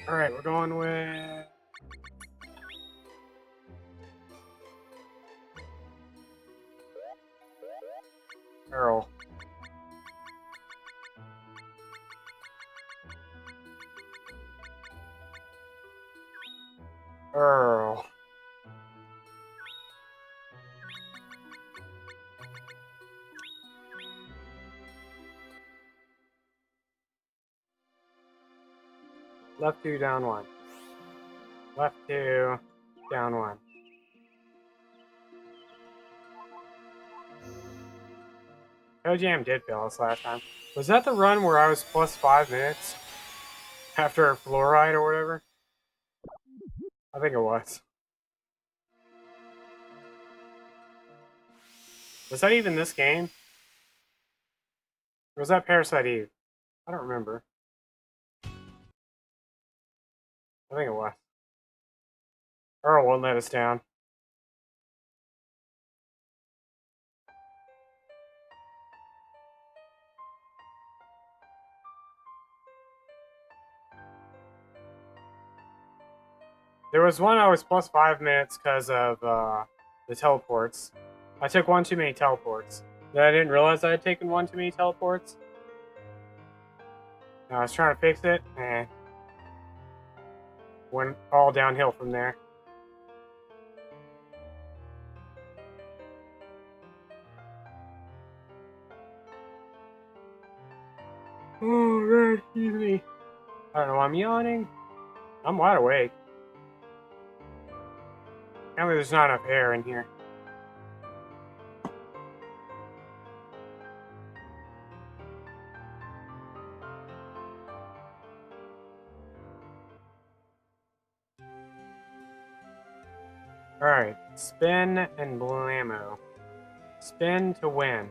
Alright, we're going with... Earl. Earl. Left 2, down 1. Left 2, down 1. Toe Jam did fail us last time. Was that the run where I was plus 5 minutes? After a fluoride or whatever? I think it was. Was that even this game? Or was that Parasite Eve? I don't remember. I think it was. Earl won't let us down. There was one I was plus 5 minutes because of the teleports. I took one too many teleports. Then I didn't realize I had taken one too many teleports. I was trying to fix it, and went all downhill from there. Oh, man, excuse me. I don't know why I'm yawning. I'm wide awake. Apparently there's not enough air in here. Alright, spin and blammo. Spin to win.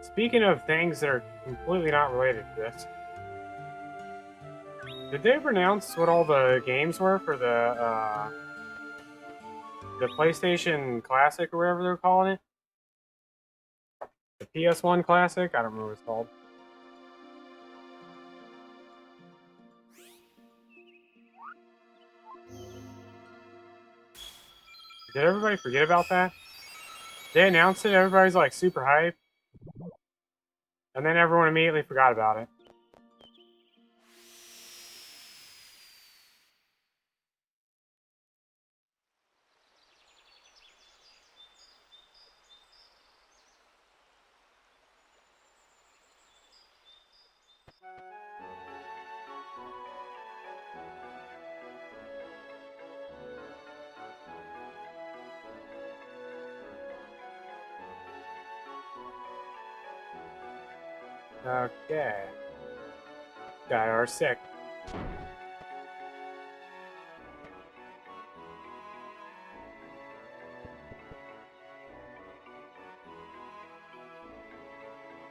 Speaking of things that are completely not related to this, did they ever announce what all the games were for the PlayStation Classic or whatever they're calling it? The PS1 Classic? I don't remember what it's called. Did everybody forget about that? They announced it, everybody's like super hyped. And then everyone immediately forgot about it. Okay. Got our sick.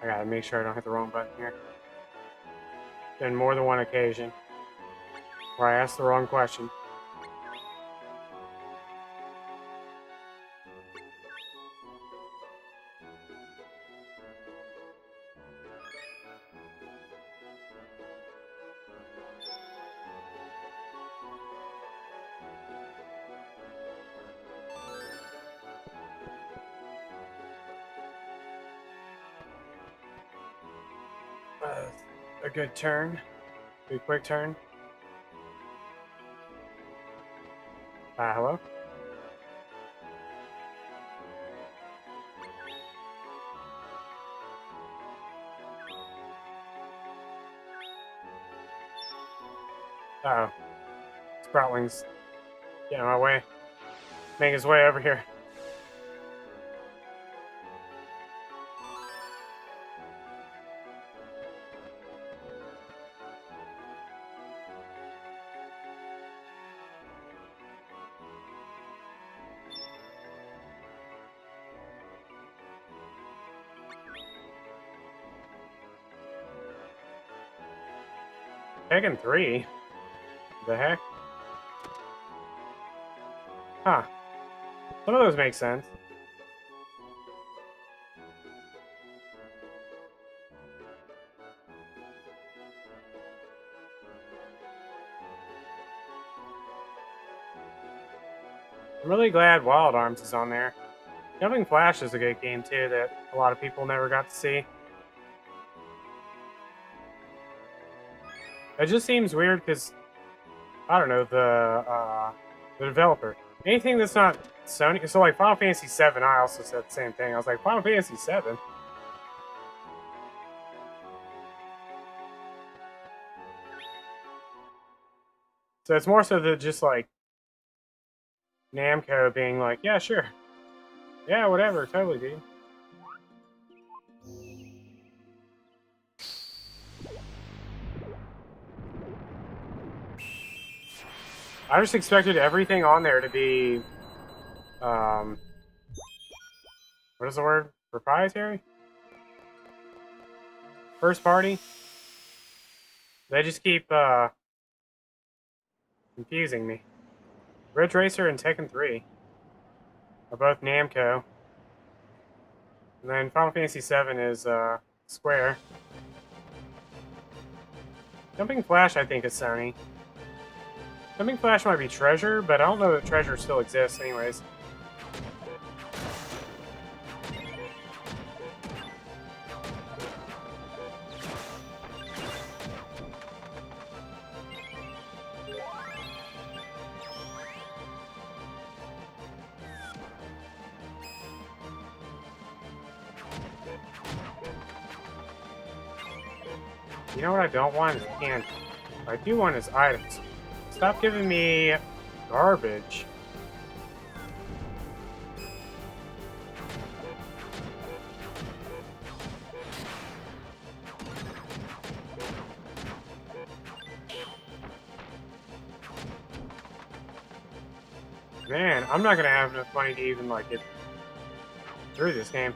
I gotta make sure I don't hit the wrong button here. Been more than one occasion where I asked the wrong question. A good turn. Good quick turn. Hello? Uh-oh. Sproutling's getting in my way. Making his way over here. Taking 3? The heck? Huh. Some of those make sense. I'm really glad Wild Arms is on there. Jumping Flash is a good game too that a lot of people never got to see. It just seems weird because I don't know the developer. Anything that's not Sony, so like Final Fantasy VII, I also said the same thing. I was like Final Fantasy VII. So it's more so that just like Namco being like, yeah, sure, yeah, whatever, totally, dude. I just expected everything on there to be, what is the word? Proprietary? First party? They just keep confusing me. Ridge Racer and Tekken 3 are both Namco. And then Final Fantasy VII is Square. Jumping Flash, I think, is Sony. Jumping Flash might be Treasure, but I don't know that Treasure still exists anyways. You know what I don't want is candy. What I do want is items. Stop giving me garbage. Man, I'm not gonna have enough money to even like get through this game.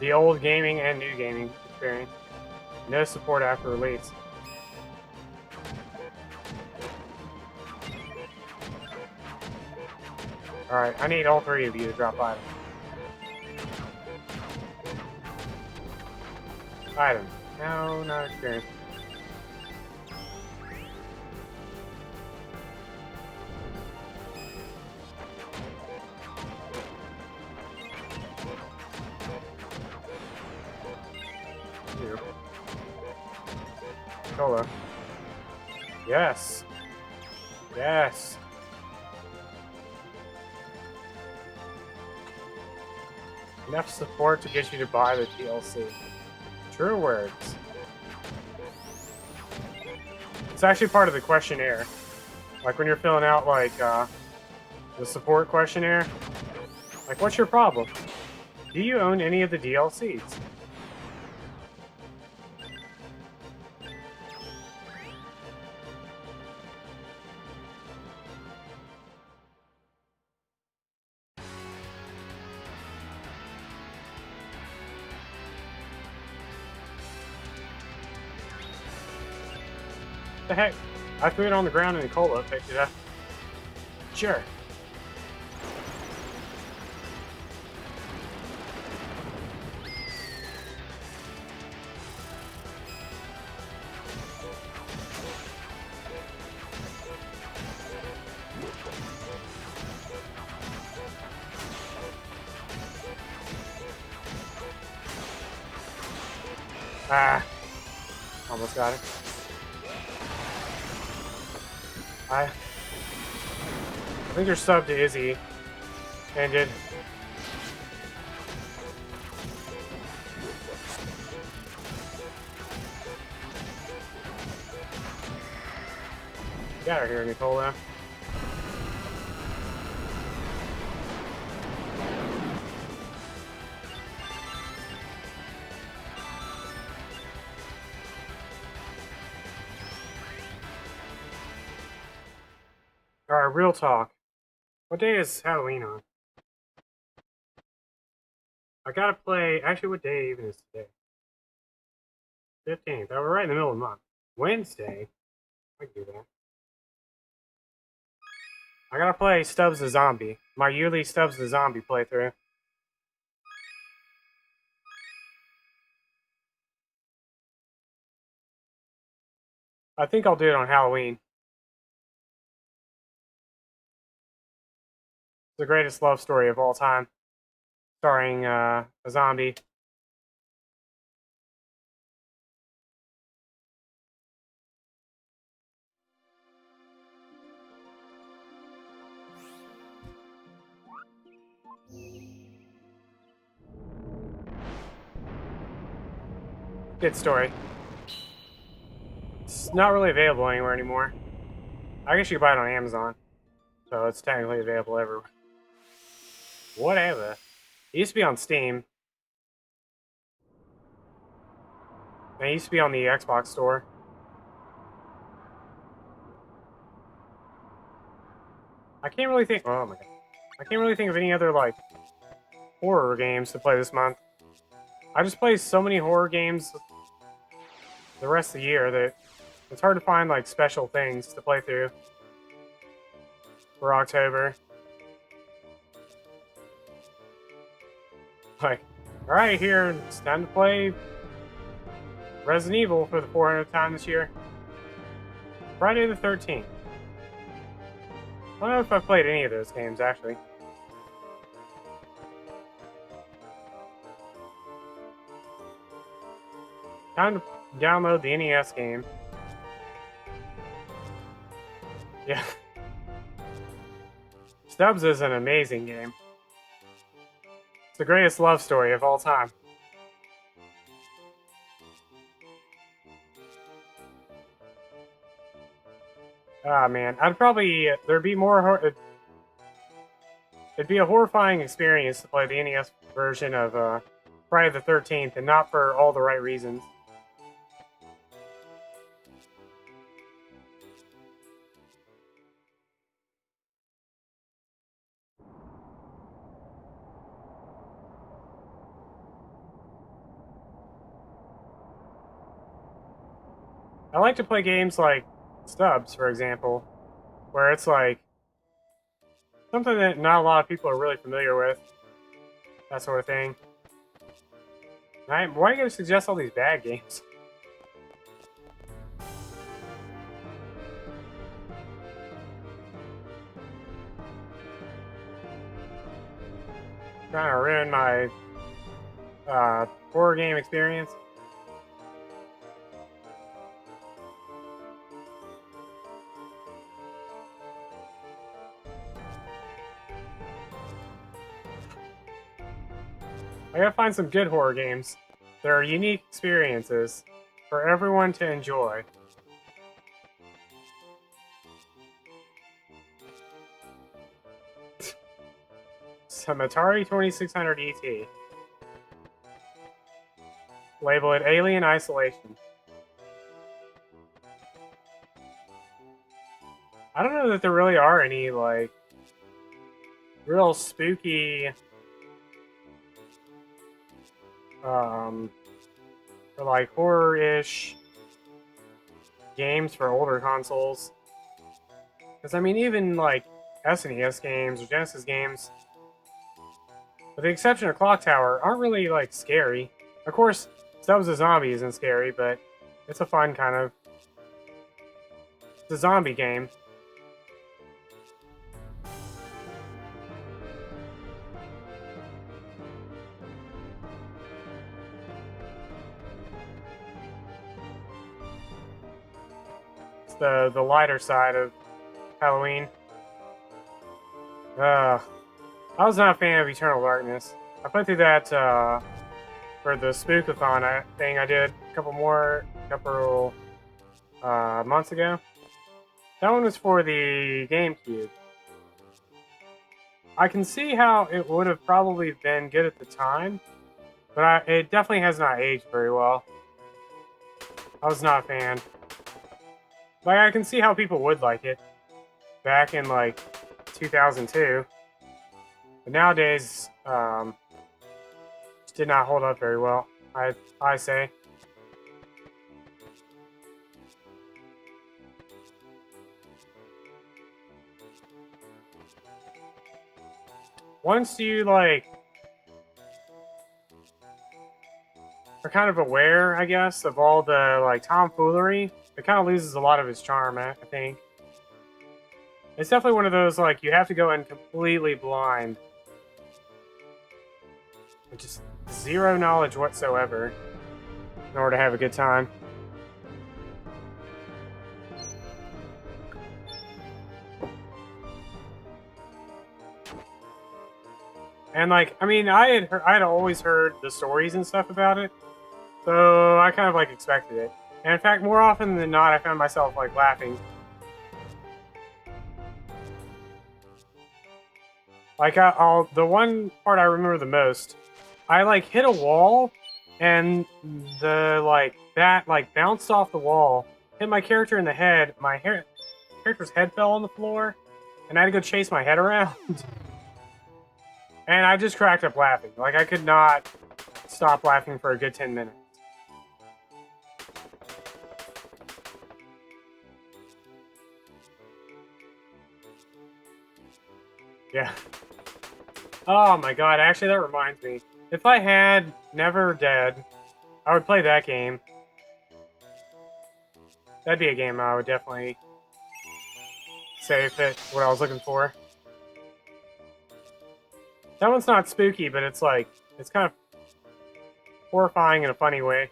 The old gaming and new gaming experience. No support after release. Alright, I need all three of you to drop items. Item. No, not experience. Here. Cola. Yes. Yes. Enough support to get you to buy the DLC. True words. It's actually part of the questionnaire. Like when you're filling out like the support questionnaire. Like, what's your problem? Do you own any of the DLCs? The heck? I threw it on the ground and Cola picked it up. Sure. Ah. Almost got it. I think your sub to Izzy ended. Get out of here, Nicola. Alright, real talk. What day is Halloween on? I gotta play. Actually, what day even is today? 15th. Oh, we're right in the middle of the month. Wednesday. I can do that. I gotta play Stubbs the Zombie. My yearly Stubbs the Zombie playthrough. I think I'll do it on Halloween. It's the greatest love story of all time. Starring a zombie. Good story. It's not really available anywhere anymore. I guess you can buy it on Amazon. So it's technically available everywhere. Whatever. It used to be on Steam. And it used to be on the Xbox store. I can't really think. Oh my god. I can't really think of any other, like, horror games to play this month. I just play so many horror games the rest of the year that it's hard to find, like, special things to play through for October. Like, alright, here, it's time to play Resident Evil for the 400th time this year. Friday the 13th. I don't know if I've played any of those games, actually. Time to download the NES game. Yeah. Stubbs is an amazing game. It's the greatest love story of all time. Ah, man. I'd probably... there'd be more... it'd be a horrifying experience to play the NES version of Friday the 13th, and not for all the right reasons. I like to play games like Stubbs, for example, where it's like something that not a lot of people are really familiar with. That sort of thing. Why are you going to suggest all these bad games? Trying to ruin my horror game experience. I gotta find some good horror games. There are unique experiences for everyone to enjoy. Some Atari 2600 ET. Label it Alien Isolation. I don't know that there really are any, like, real spooky, or like horror-ish games for older consoles. Because, I mean, even, like, SNES games or Genesis games, with the exception of Clock Tower, aren't really, like, scary. Of course, Stubbs the Zombie isn't scary, but it's a fun kind of... It's a zombie game. It's the lighter side of Halloween. I was not a fan of Eternal Darkness. I played through that for the Spookathon thing I did a couple months ago. That one was for the GameCube. I can see how it would have probably been good at the time, but it definitely has not aged very well. I was not a fan. Like, I can see how people would like it back in, like, 2002. But nowadays, just did not hold up very well, I say. once you, like, are kind of aware, I guess, of all the, like, tomfoolery, it kind of loses a lot of its charm, I think. It's definitely one of those, like, you have to go in completely blind. With just zero knowledge whatsoever in order to have a good time. And, like, I mean, I had always heard the stories and stuff about it, so I kind of, like, expected it. And in fact, more often than not, I found myself, like, laughing. Like, the one part I remember the most, I, like, hit a wall, and the, like, that, like, bounced off the wall, hit my character in the head, character's head fell on the floor, and I had to go chase my head around. And I just cracked up laughing. Like, I could not stop laughing for a good 10 minutes. Yeah. Oh my god, actually that reminds me. If I had Never Dead, I would play that game. That'd be a game I would definitely say if it's what I was looking for. That one's not spooky, but it's like, it's kind of horrifying in a funny way.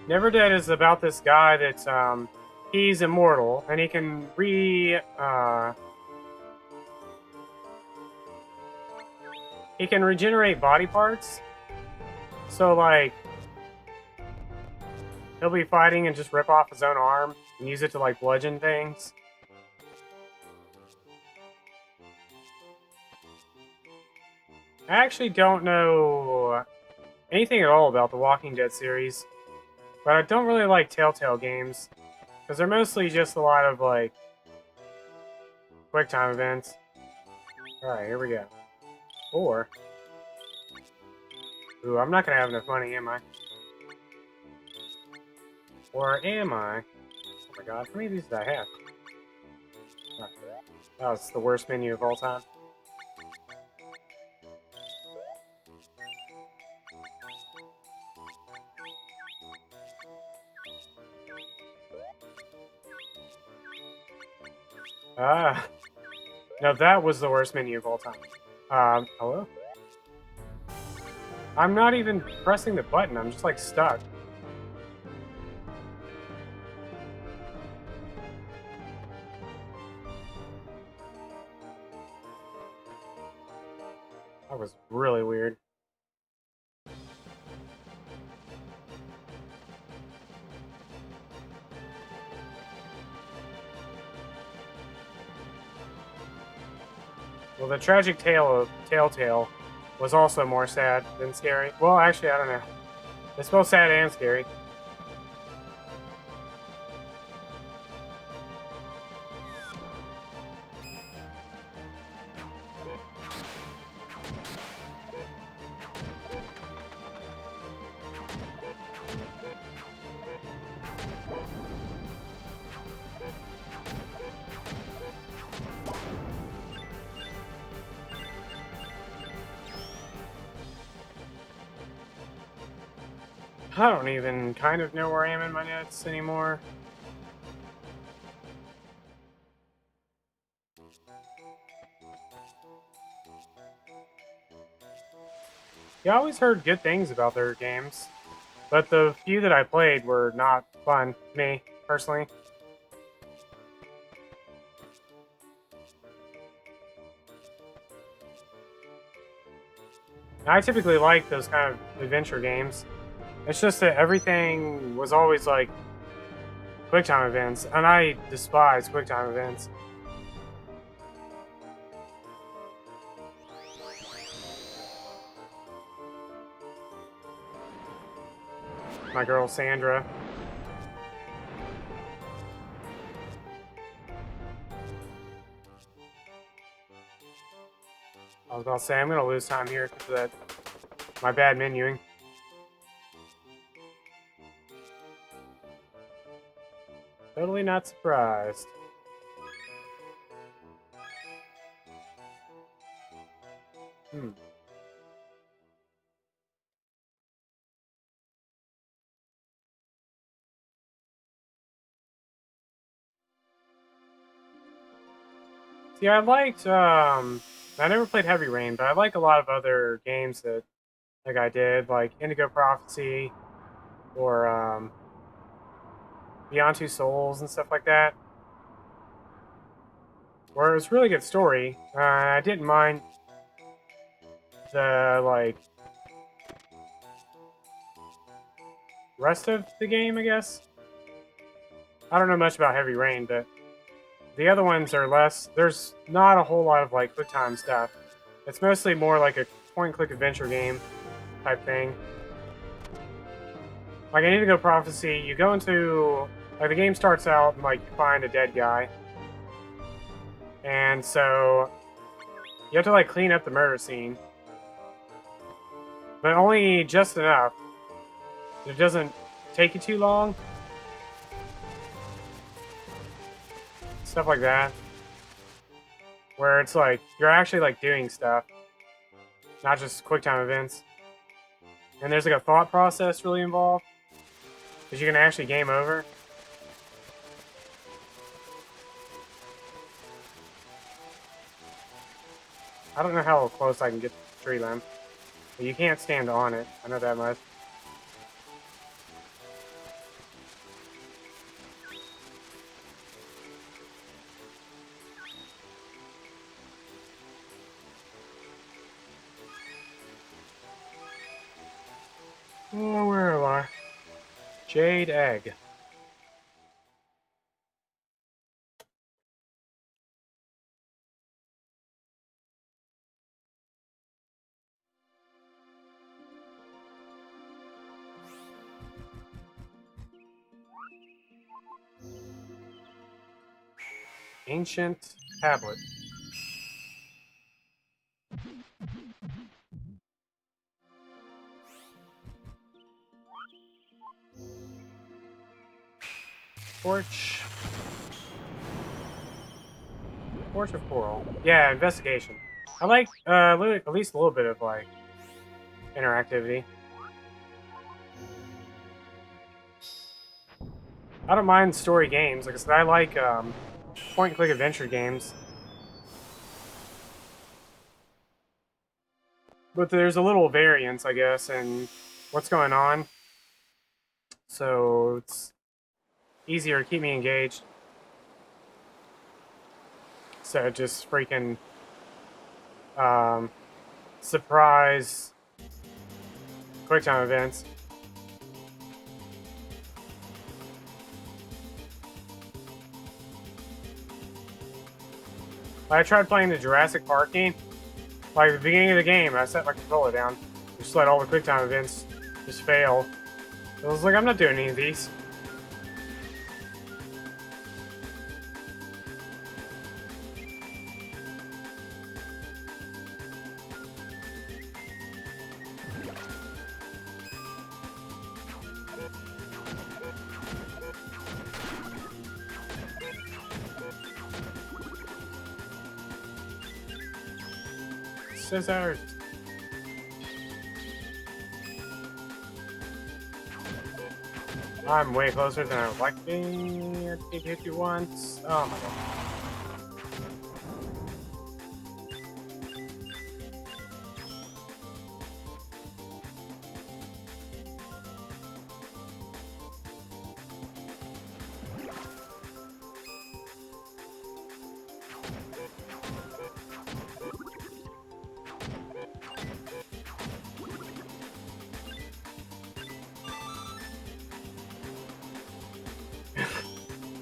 Never Dead is about this guy that's, he's immortal, and he can he can regenerate body parts. So, like, he'll be fighting and just rip off his own arm and use it to, like, bludgeon things. I actually don't know anything at all about the Walking Dead series, but I don't really like Telltale games, because they're mostly just a lot of, like, quick time events. Alright, here we go. 4. Ooh, I'm not gonna have enough money, am I? Or am I? Oh my god, how many of these did I have? Oh, that was the worst menu of all time. Ah. No, that was the worst menu of all time. Hello? I'm not even pressing the button, I'm just, like, stuck. That was really weird. Well, the tragic tale of Telltale was also more sad than scary. Well, actually, I don't know. It's both sad and scary. I don't even kind of know where I am in my notes anymore. Yeah, I always heard good things about their games, but the few that I played were not fun to me, personally. I typically like those kind of adventure games. It's just that everything was always like QuickTime events, and I despise QuickTime events. My girl Sandra. I was about to say, I'm going to lose time here because of that, my bad menuing. Totally not surprised. Hmm. See, I liked, I never played Heavy Rain, but I like a lot of other games that, like I did, like Indigo Prophecy, or, Beyond Two Souls and stuff like that, where it was a really good story. I didn't mind the, like, rest of the game, I guess. I don't know much about Heavy Rain, but the other ones are less, there's not a whole lot of, like, quick time stuff. It's mostly more like a point-and-click adventure game type thing. Like, I need to go Prophecy, you go into, like, the game starts out and, like, you find a dead guy. And so, you have to, like, clean up the murder scene. But only just enough. It doesn't take you too long. Stuff like that. Where it's like, you're actually, like, doing stuff. Not just quick time events. And there's, like, a thought process really involved. Because you can actually game over. I don't know how close I can get to the tree limb. But you can't stand on it. I know that much. Oh, where am I? Jade Egg. Ancient tablet. Torch. Torch of Coral. Yeah, investigation. I like at least a little bit of like interactivity. I don't mind story games. Like I said, I like point-and-click adventure games. But there's a little variance, I guess, in what's going on. So it's easier to keep me engaged. So just freaking surprise quick time events. I tried playing the Jurassic Park game. Like, at the beginning of the game, I set my controller down. Just let all the quick time events just fail. I was like, I'm not doing any of these. Scissors. I'm way closer than I would like to be. I did hit you once. Oh my god.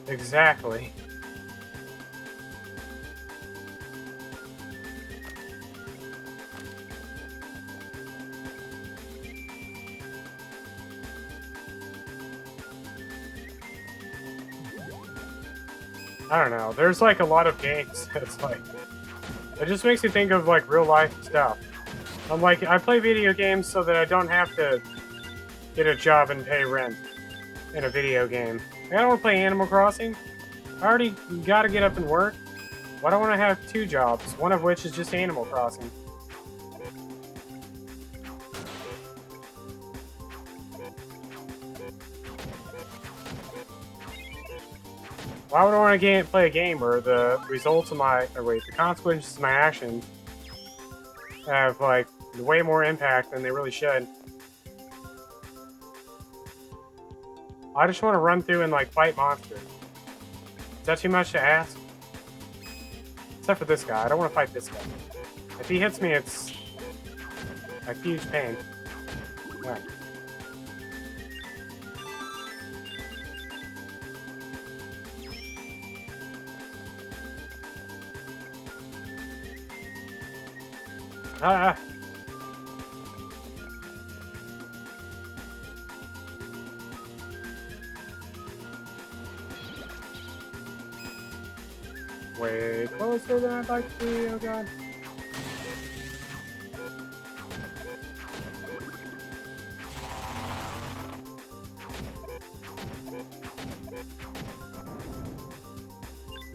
Exactly. I don't know. There's like a lot of games that's like, it just makes me think of like real life stuff. I'm like, I play video games so that I don't have to get a job and pay rent in a video game. I don't want to play Animal Crossing. I already got to get up and work. Why do I want to have 2 jobs, one of which is just Animal Crossing? Why would I want to play a game where the results of the consequences of my actions have, like, way more impact than they really should? I just want to run through and, like, fight monsters. Is that too much to ask? Except for this guy. I don't want to fight this guy. If he hits me, it's a huge pain. Alright. Ah! Way closer than I'd like to be, oh god.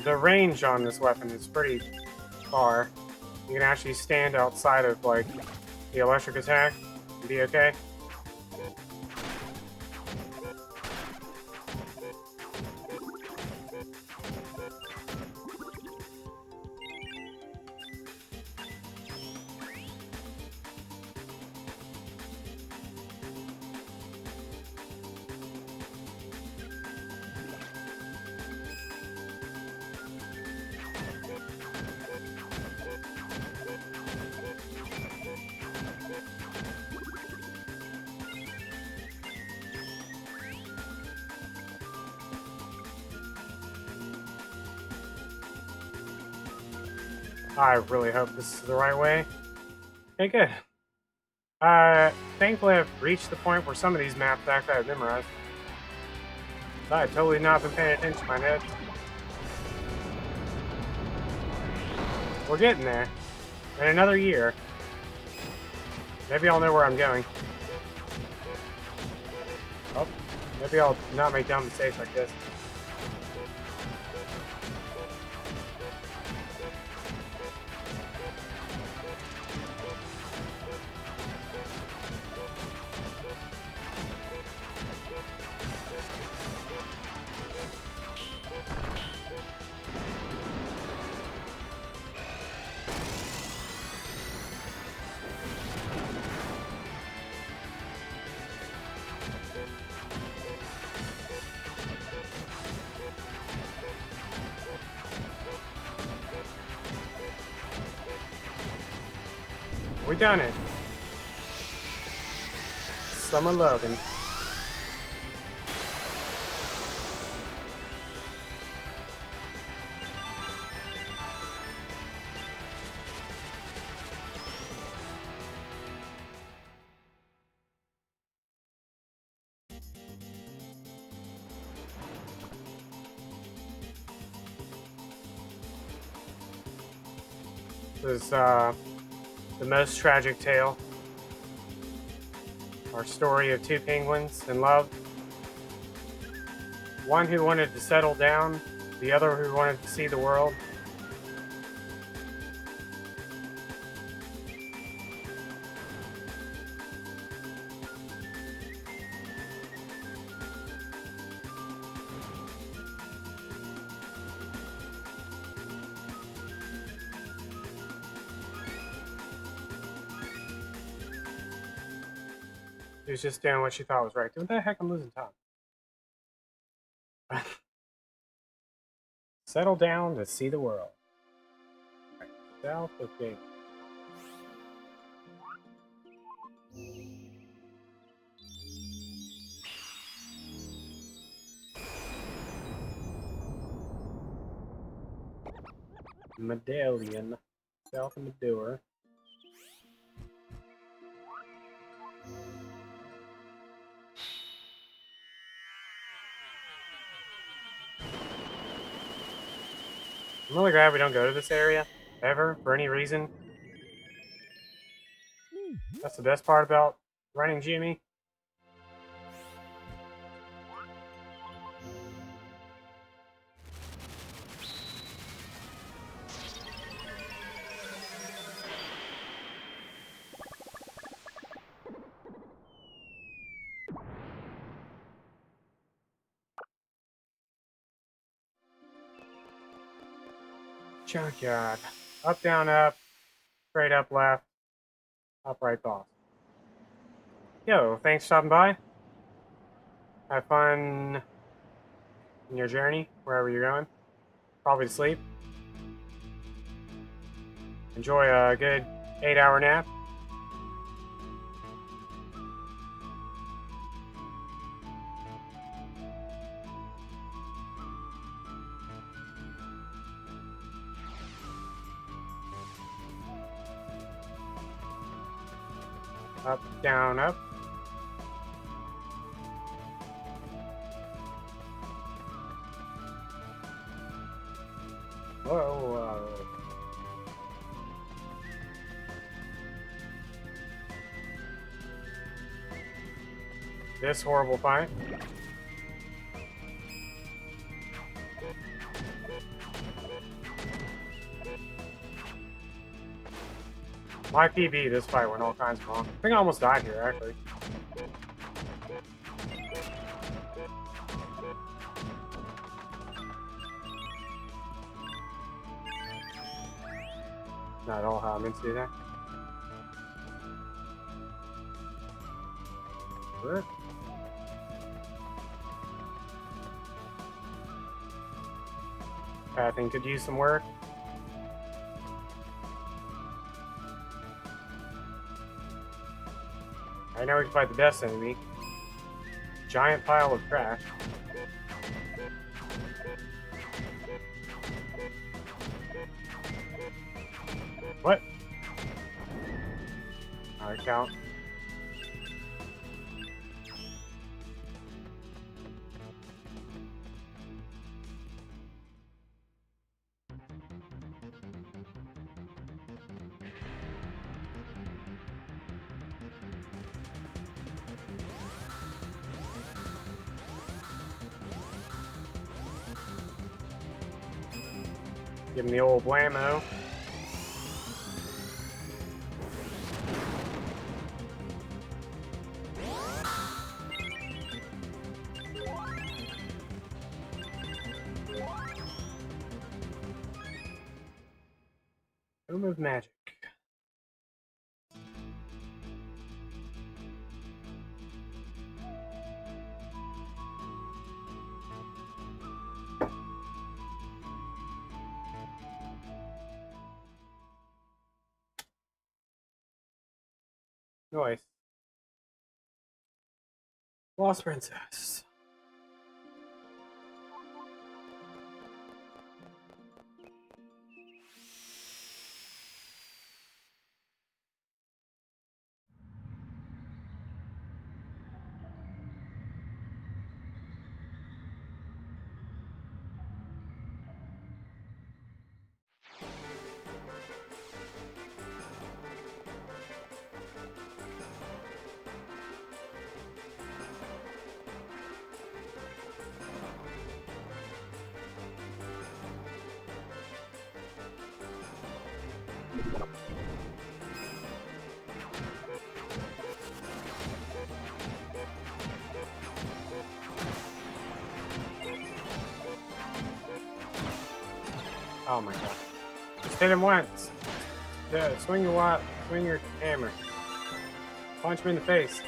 The range on this weapon is pretty far. You can actually stand outside of, like, the electric attack and be okay. I really hope this is the right way. Okay, good. Thankfully I've reached the point where some of these maps actually I've memorized. I had totally not been paying attention to my notes. We're getting there. In another year. Maybe I'll know where I'm going. Oh, maybe I'll not make dumb mistakes like this. We done it. Summer Logan. This is the most tragic tale. Our story of 2 penguins in love. One who wanted to settle down, the other who wanted to see the world. She was just doing what she thought was right. What the heck? I'm losing time. Settle down to see the world. Right. South of Gate. Medallion. South of Medora. I'm really glad we don't go to this area, ever, for any reason. That's the best part about running Jumi. Junkyard. Up, down, up. Straight up, left. Up, right, boss. Yo, thanks for stopping by. Have fun in your journey, wherever you're going. Probably to sleep. Enjoy a good 8-hour nap. Up, down, up. Whoa. This horrible fight. My PB, this fight went all kinds wrong. I think I almost died here, actually. Not at all how I meant to do that. What? Pathing could use some work. I know we can fight the best enemy. Giant pile of trash. What? Alright, count. Give him the old blammo. Room of Magic. Noise. Lost Princess. Oh my god. Just hit him once. Yeah, swing your hammer. Punch him in the face.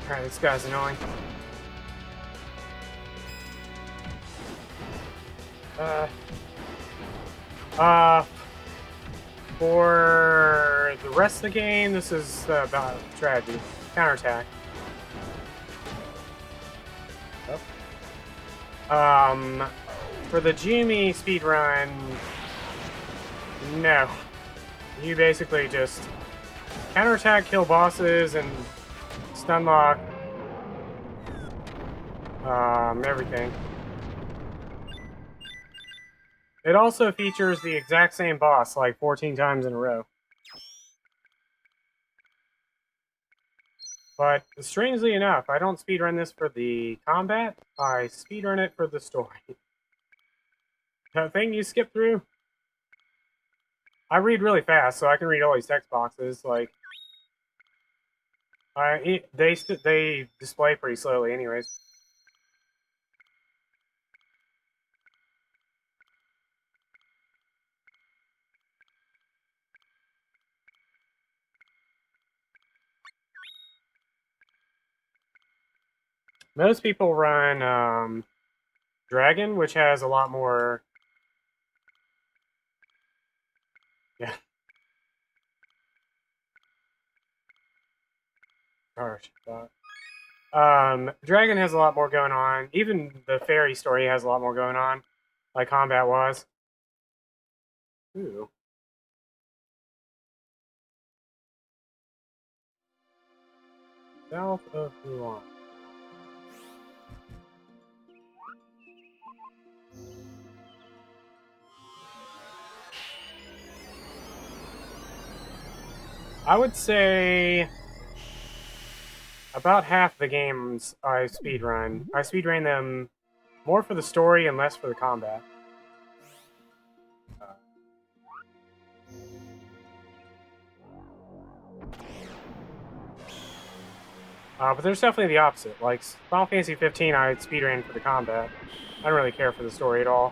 Alright, this guy's annoying. For the rest of the game, this is about strategy. Counterattack. Oh. For the Jumi speedrun, no. You basically just counterattack, kill bosses, and stun lock everything. It also features the exact same boss like 14 times in a row. But strangely enough, I don't speedrun this for the combat, I speedrun it for the story. That thing you skip through? I read really fast, so I can read all these text boxes. Like, they display pretty slowly, anyways. Most people run Dragon, which has a lot more. Yeah. Gosh. Dragon has a lot more going on. Even the fairy story has a lot more going on, like combat was. Ooh. South of Mulan. I would say about half the games I speedrun. I speedrun them more for the story and less for the combat. But there's definitely the opposite. Like Final Fantasy 15, I speedran for the combat. I don't really care for the story at all.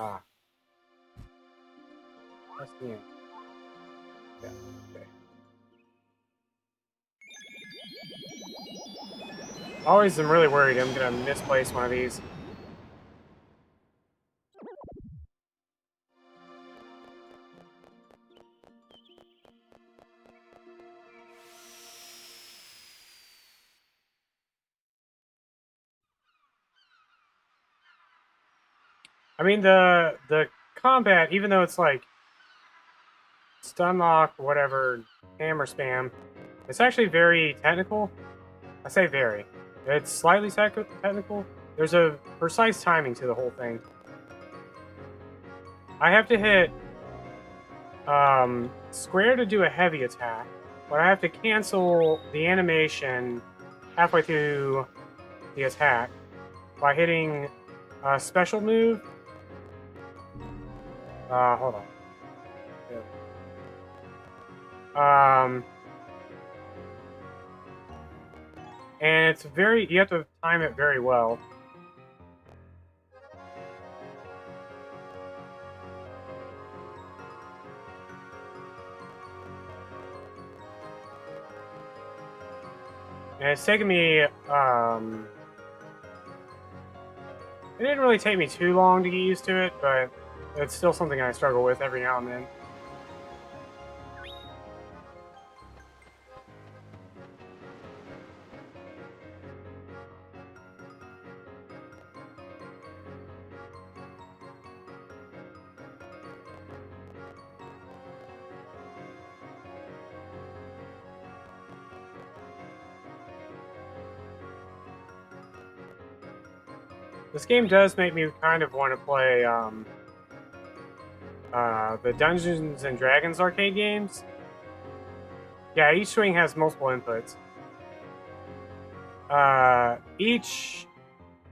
Ah. That's the end. Yeah, okay. Always am really worried I'm gonna misplace one of these. I mean, the combat, even though it's like stun lock, whatever, hammer spam, it's actually very technical. I say very. It's slightly technical. There's a precise timing to the whole thing. I have to hit square to do a heavy attack, but I have to cancel the animation halfway through the attack by hitting a special move. Hold on. And it's you have to time it very well. And it's taken me, it didn't really take me too long to get used to it, but it's still something I struggle with every now and then. This game does make me kind of want to play the Dungeons and Dragons arcade games. Yeah, each swing has multiple inputs. Each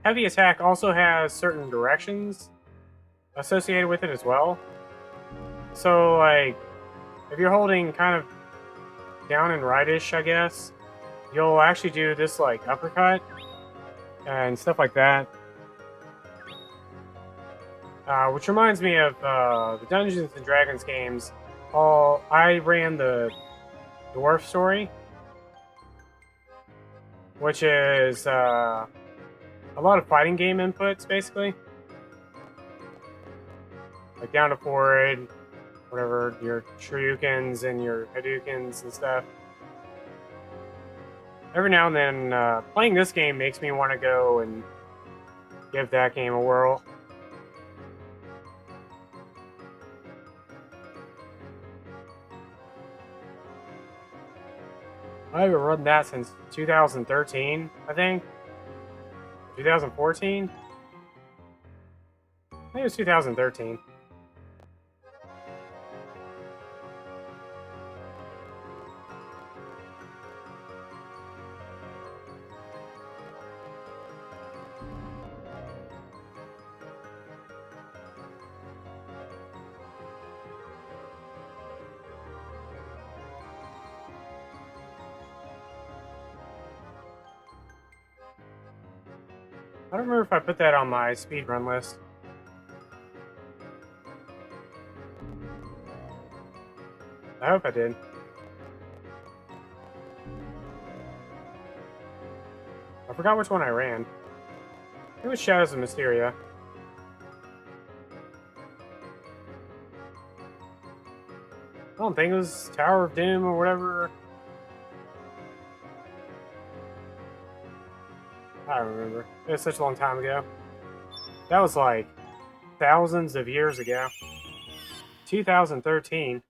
heavy attack also has certain directions associated with it as well. So, like, if you're holding kind of down and rightish, I guess, you'll actually do this, like, uppercut and stuff like that. Which reminds me of the Dungeons and Dragons games. I ran the dwarf story, which is a lot of fighting game inputs, basically. Like down to forward, whatever, your Shoryukens and your Hadoukens and stuff. Every now and then, playing this game makes me want to go and give that game a whirl. I haven't run that since 2013, I think. 2014? I think it was 2013. I don't remember if I put that on my speedrun list. I hope I did. I forgot which one I ran. It was Shadows of Mysteria. I don't think it was Tower of Doom or whatever. I don't remember. It was such a long time ago. That was like thousands of years ago. 2013.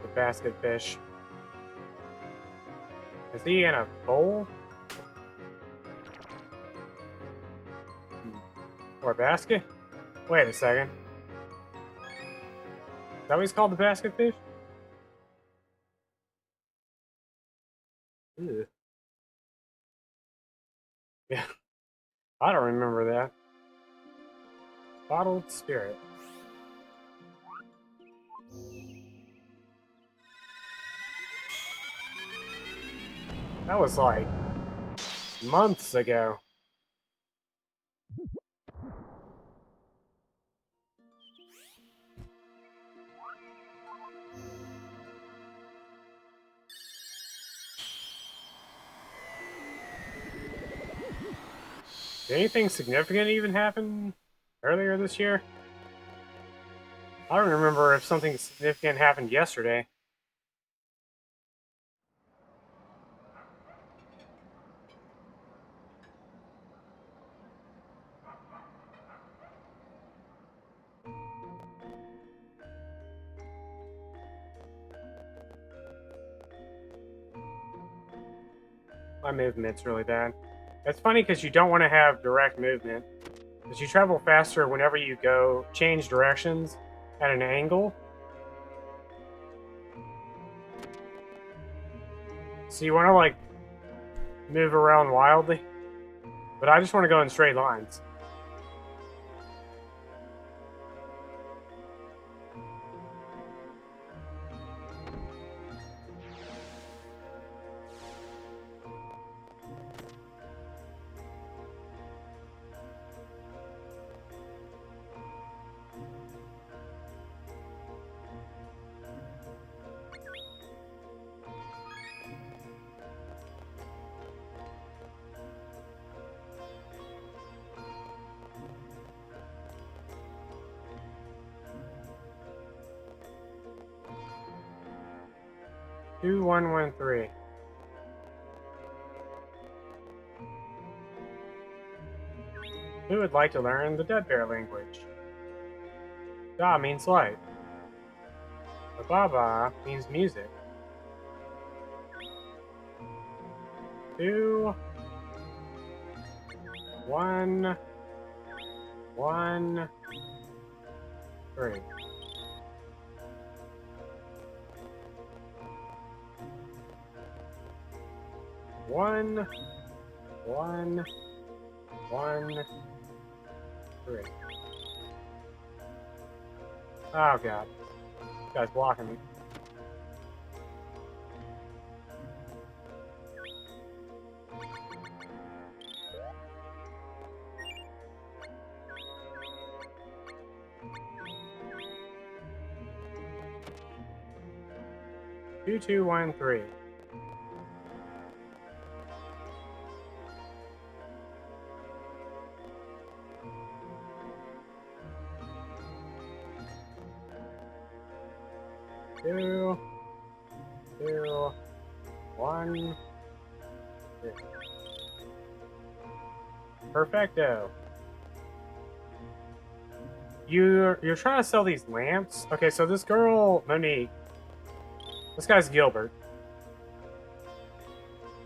The basket fish. Is he in a bowl? Or a basket? Wait a second. Is that what he's called, the basket fish? Ew. Yeah, I don't remember that. Bottled spirit. That was like months ago. Did anything significant even happen earlier this year? I don't remember if something significant happened yesterday. My movement's really bad. It's funny because you don't want to have direct movement, because you travel faster whenever you go change directions at an angle. So you want to like move around wildly, but I just want to go in straight lines. Two, 1, 1, 3. Who would like to learn the Dead Bear language? Da means light. The Baba means music. 2, 1, 1, 3. One, 1, 1, 3. Oh god. This guy's blocking me. Two, 2, 1, 3. Two, 2, 1, 3. Perfecto. You're trying to sell these lamps? Okay, so this girl, Monique. This guy's Gilbert.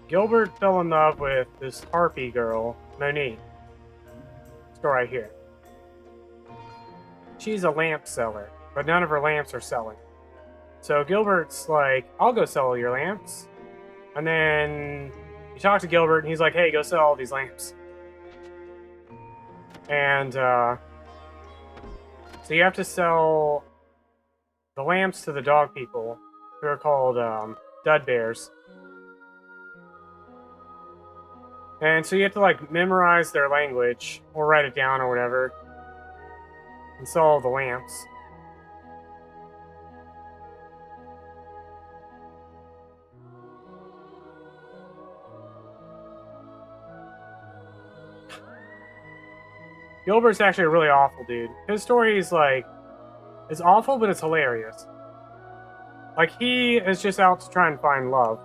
Gilbert fell in love with this harpy girl, Monique. Let's go right here. She's a lamp seller, but none of her lamps are selling. So Gilbert's like, I'll go sell your lamps. And then you talk to Gilbert, and he's like, hey, go sell all these lamps. And so you have to sell the lamps to the dog people, who are called dud bears. And so you have to like memorize their language or write it down or whatever and sell all the lamps. Gilbert's actually a really awful dude. His story is like, it's awful, but it's hilarious. Like, he is just out to try and find love.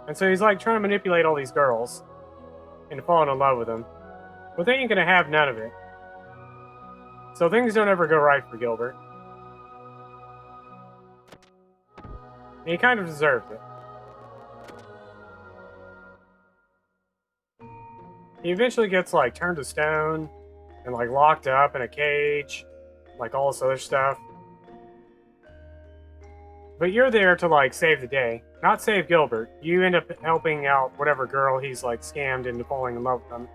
And so he's like trying to manipulate all these girls into falling in love with him. But they ain't gonna have none of it. So things don't ever go right for Gilbert. And he kind of deserves it. He eventually gets like turned to stone and like locked up in a cage, like all this other stuff. But you're there to like save the day, not save Gilbert. You end up helping out whatever girl he's like scammed into falling in love with him.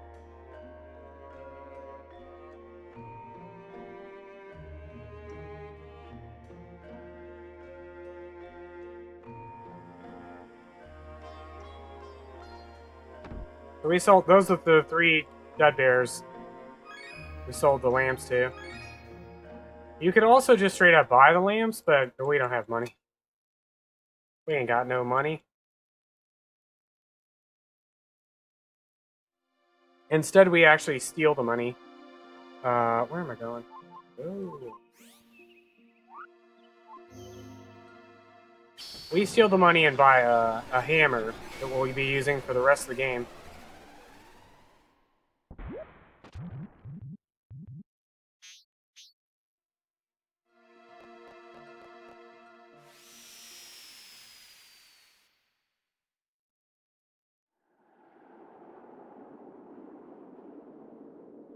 So we sold those are the 3 dud bears we sold the lamps to. You could also just straight up buy the lamps, but we don't have money. We ain't got no money. Instead, we actually steal the money. Where am I going? Ooh. We steal the money and buy a hammer that we'll be using for the rest of the game.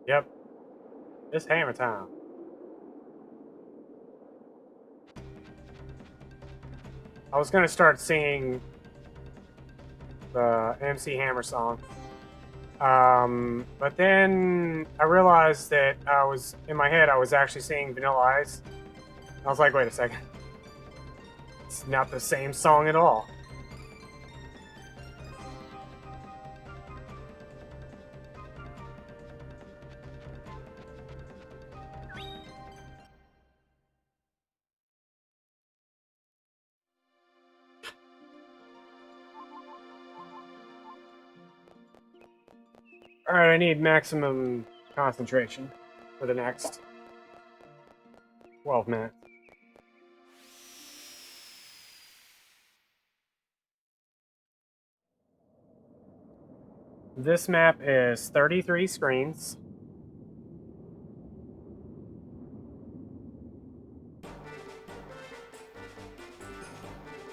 Yep. It's hammer time. I was gonna start singing the MC Hammer song. But then I realized that in my head, I was actually singing Vanilla Ice. I was like, wait a second. It's not the same song at all. Alright, I need maximum concentration for the next 12 minutes. This map is 33 screens.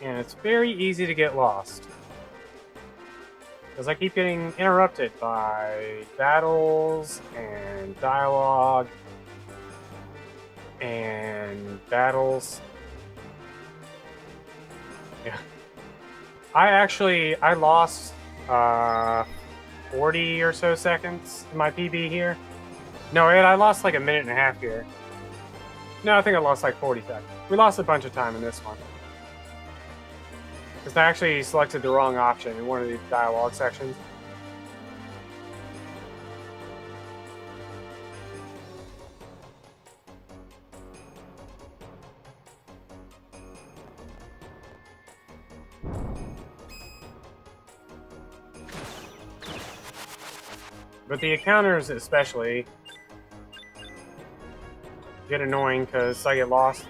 and it's very easy to get lost. Because I keep getting interrupted by battles and dialogue and battles. Yeah. I lost 40 or so seconds in my PB here. No, I lost like a minute and a half here. No, I think I lost like 40 seconds. We lost a bunch of time in this one. Because I actually selected the wrong option in one of these dialogue sections. But the encounters especially get annoying because I get lost.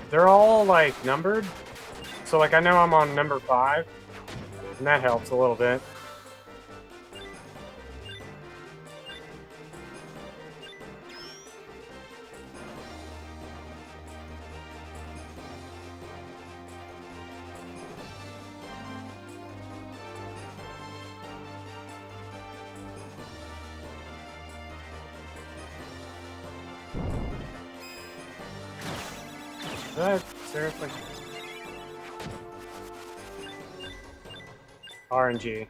They're all like numbered. So like I know I'm on number 5, and that helps a little bit. But seriously. RNG.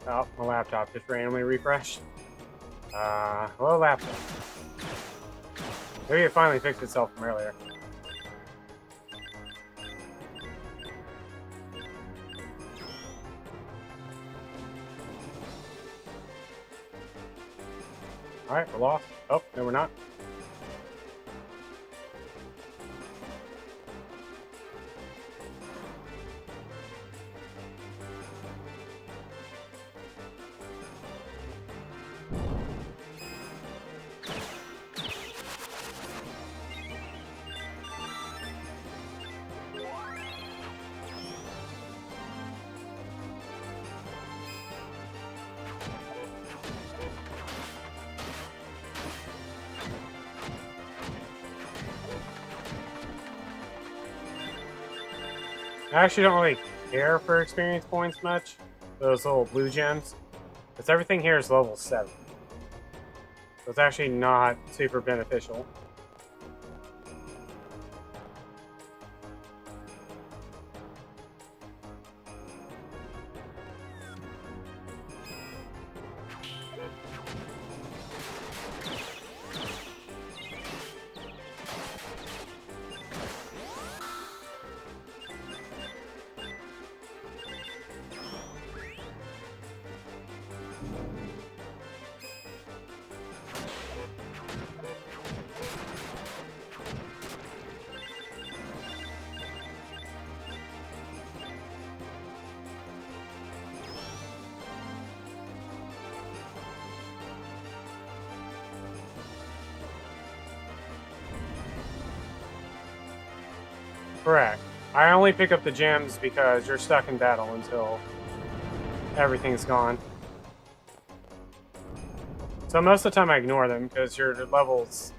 Oh, my laptop just randomly refreshed. Hello, laptop. Maybe it finally fixed itself from earlier. Alright, we're lost. Oh, no, we're not. I actually don't really care for experience points much. Those little blue gems. Because everything here is level 7. So it's actually not super beneficial. Correct. I only pick up the gems because you're stuck in battle until everything's gone. So most of the time I ignore them because your level's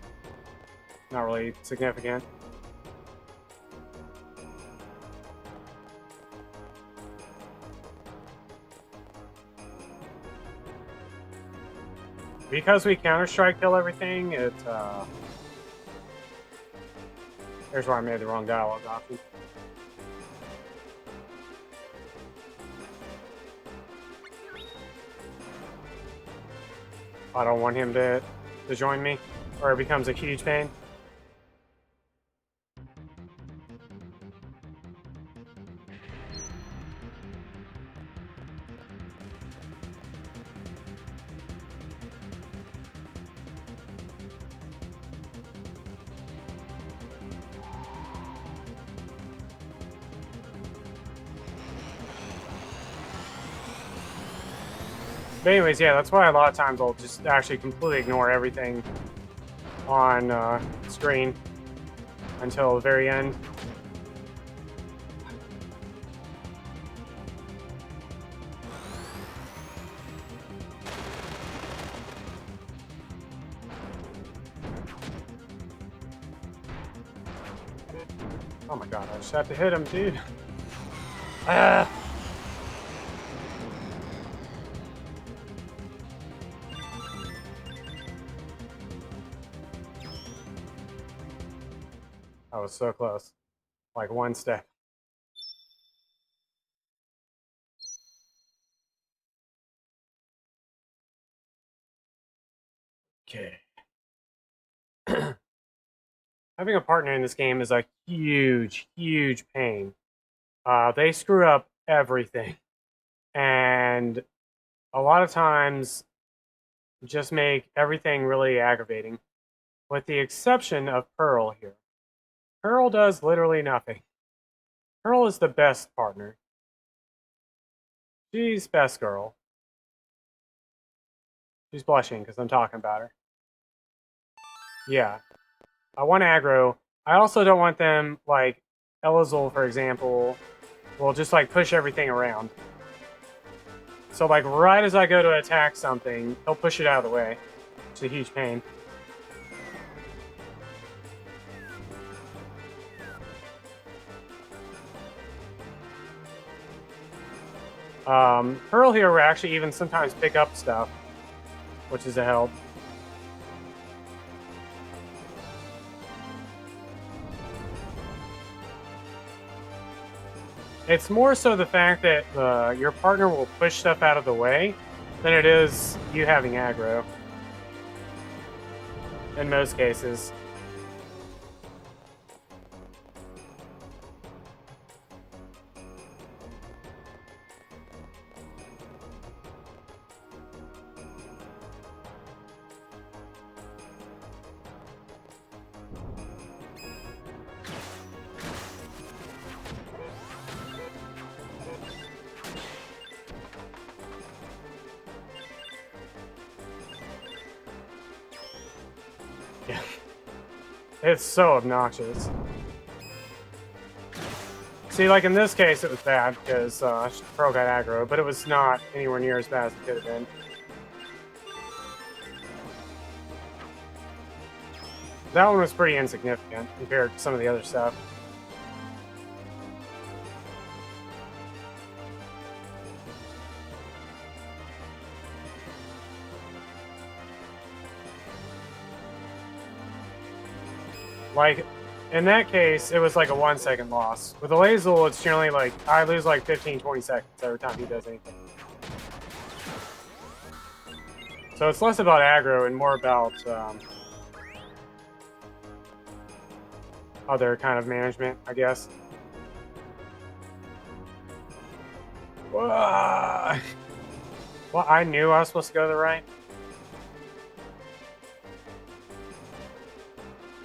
not really significant. because we Counter-Strike kill everything, it, here's where I made the wrong dialogue option. I don't want him to join me, or it becomes a huge pain. But anyways, yeah, that's why a lot of times I'll just actually completely ignore everything on screen until the very end. Oh my god, I just have to hit him, dude. Ah! I was so close. Like one step. Okay. Having a partner in this game is a huge, huge pain. They screw up everything. And a lot of times just make everything really aggravating. With the exception of Pearl here. Pearl does literally nothing. Pearl is the best partner. She's best girl. She's blushing because I'm talking about her. Yeah. I want aggro. I also don't want them, like, Elazul, for example, will just, like, push everything around. So, like, right as I go to attack something, he'll push it out of the way. It's a huge pain. Pearl here will actually even sometimes pick up stuff, which is a help. It's more so the fact that your partner will push stuff out of the way than it is you having aggro. In most cases. Yeah. It's so obnoxious. See, like in this case, it was bad because Pearl got aggro, but it was not anywhere near as bad as it could have been. That one was pretty insignificant compared to some of the other stuff. Like, in that case, it was like a 1 second loss. With the Lazul, it's generally like, I lose like 15, 20 seconds every time he does anything. So it's less about aggro and more about other kind of management, I guess. Well, I knew I was supposed to go to the right.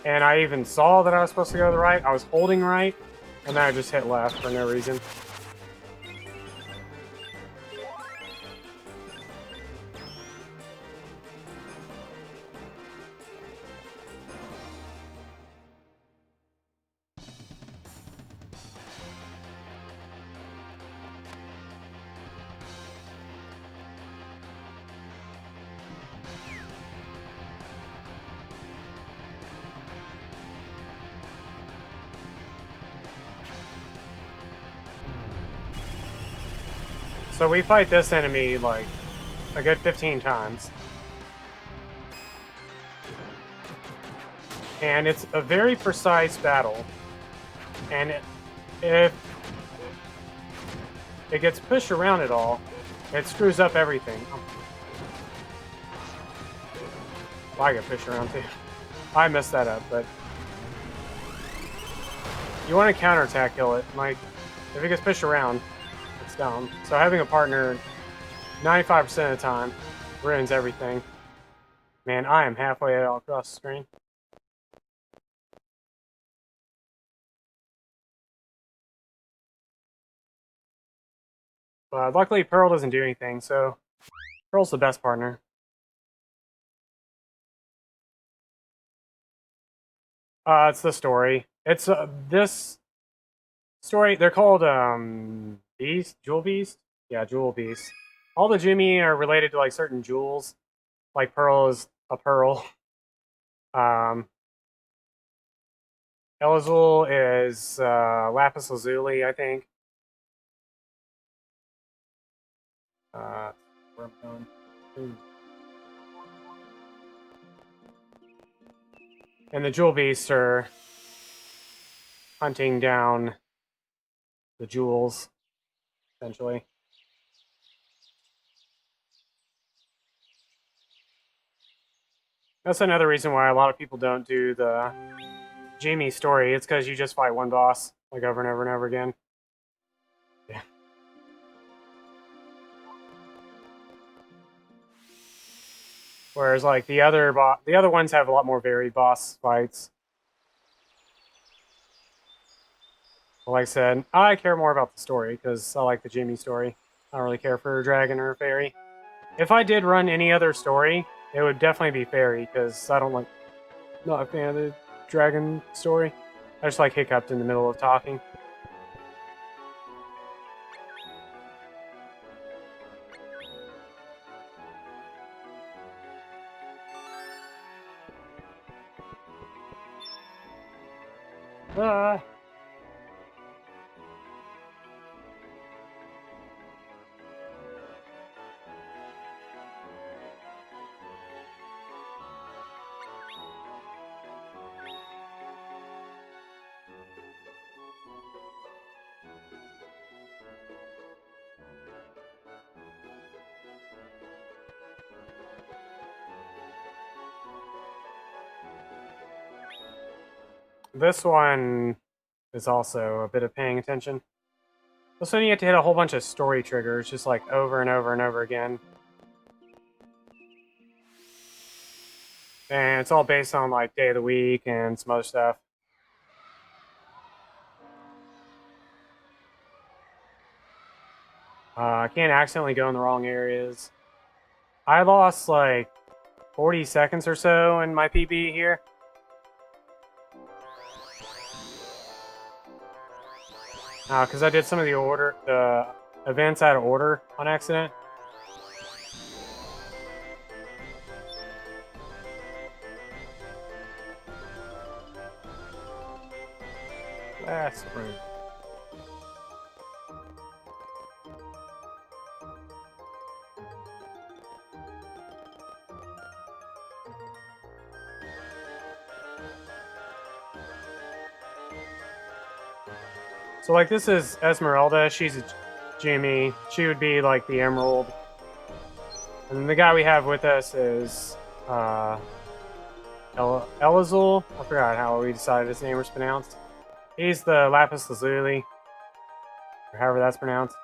And I even saw that I was supposed to go to the right. I was holding right, and then I just hit left for no reason. So we fight this enemy like a good 15 times. And it's a very precise battle. And if it gets pushed around at all, it screws up everything. Well, I get pushed around too. I messed that up, but you want to counterattack kill it. Like, if it gets pushed around, it's dumb. So having a partner 95% of the time ruins everything. Man, I am halfway all across the screen. But luckily, Pearl doesn't do anything, so Pearl's the best partner. It's the story. It's this story. They're called Beast, Jewel Beast. Yeah, Jewel Beast. All the Jumi are related to like certain jewels. Like Pearl is a pearl. Elazul is lapis lazuli, I think. Where I'm going. And the Jewel Beasts are hunting down the jewels, essentially. That's another reason why a lot of people don't do the Jumi story. It's because you just fight one boss, like over and over and over again. Yeah. Whereas like the other ones have a lot more varied boss fights. But like I said, I care more about the story because I like the Jumi story. I don't really care for a dragon or a fairy. If I did run any other story, it would definitely be fairy because I don't like not a fan of the dragon story. I just like hiccuped in the middle of talking. Ah. This one is also a bit of paying attention. This one you have to hit a whole bunch of story triggers, just like over and over and over again. And it's all based on like day of the week and some other stuff. I can't accidentally go in the wrong areas. I lost like 40 seconds or so in my PB here. Because I did some of the events out of order on accident. That's rude. So like this is Esmeralda. She's a Jumi. She would be like the Emerald. And the guy we have with us is Elazul. I forgot how we decided his name was pronounced. He's the lapis lazuli, or however that's pronounced.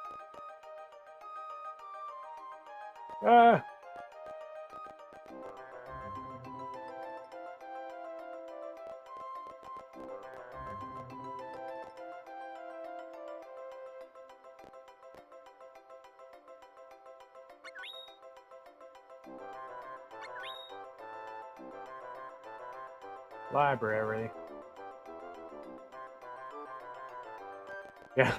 Library. Yeah.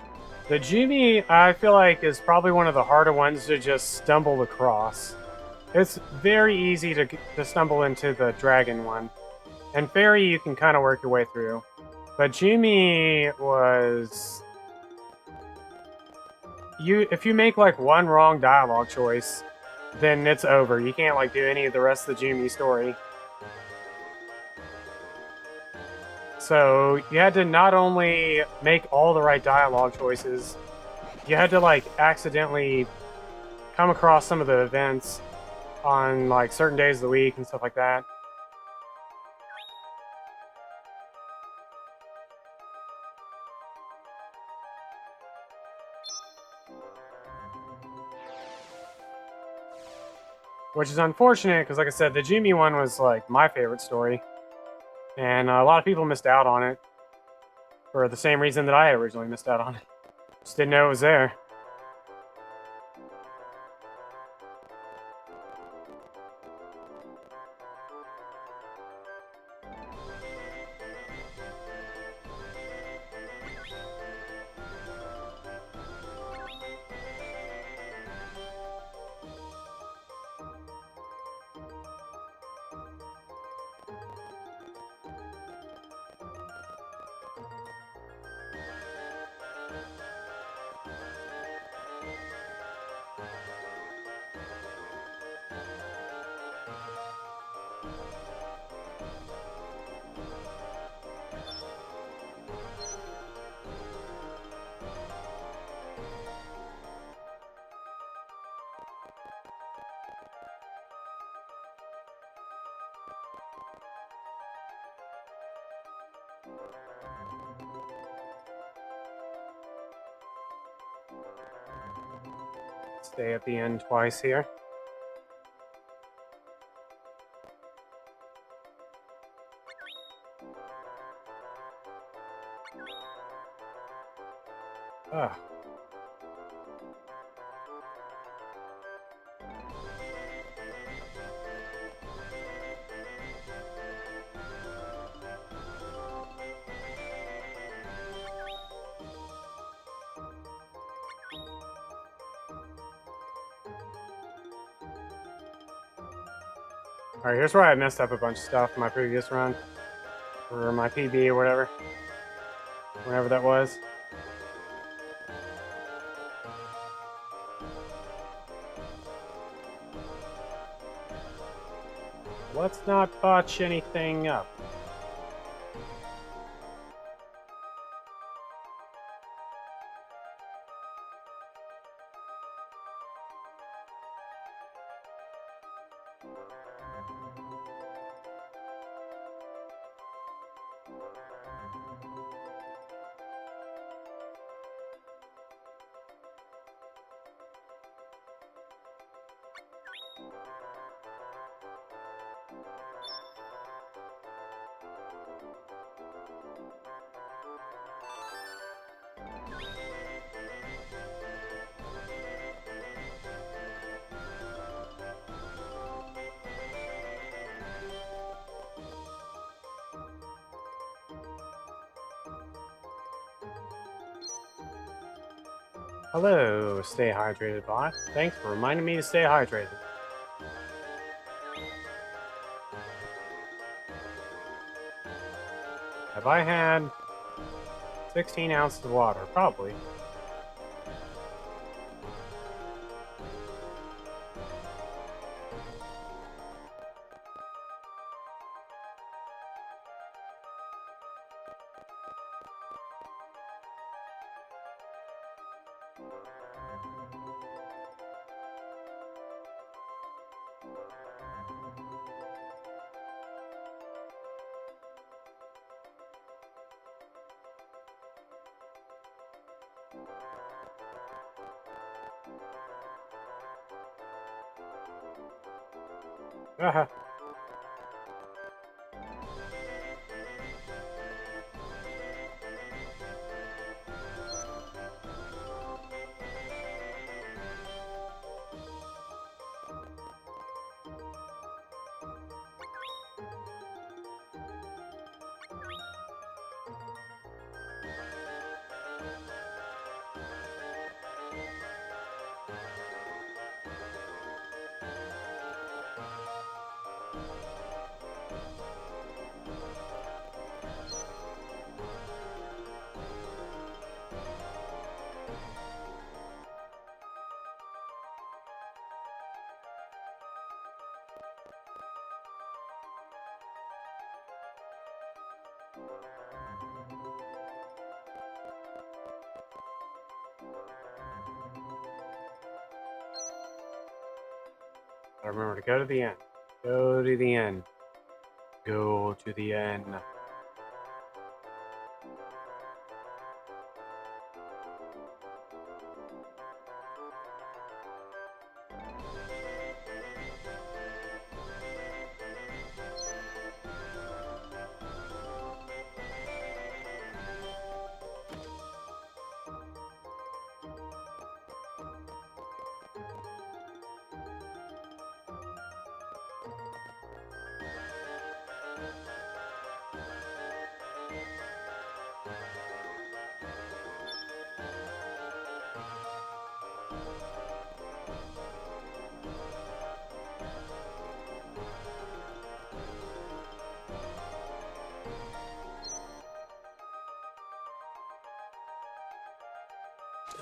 The Jumi, I feel like, is probably one of the harder ones to just stumble across. It's very easy to stumble into the dragon one. And fairy, you can kind of work your way through. But Jumi was... If you make, like, one wrong dialogue choice, then it's over. You can't, like, do any of the rest of the Jumi story. So you had to not only make all the right dialogue choices, you had to like accidentally come across some of the events on like certain days of the week and stuff like that. Which is unfortunate because, like I said, the Jumi one was like my favorite story, and a lot of people missed out on it for the same reason that I originally missed out on it. Just didn't know it was there. Stay at the end twice here. Ugh. Alright, here's where I messed up a bunch of stuff in my previous run. Or my PB or whatever. Whenever that was. Let's not botch anything up. Hello, stay hydrated bot. Thanks for reminding me to stay hydrated. Have I had 16 ounces of water? Probably. Haha. I remember to go to the end. Go to the end. Go to the end.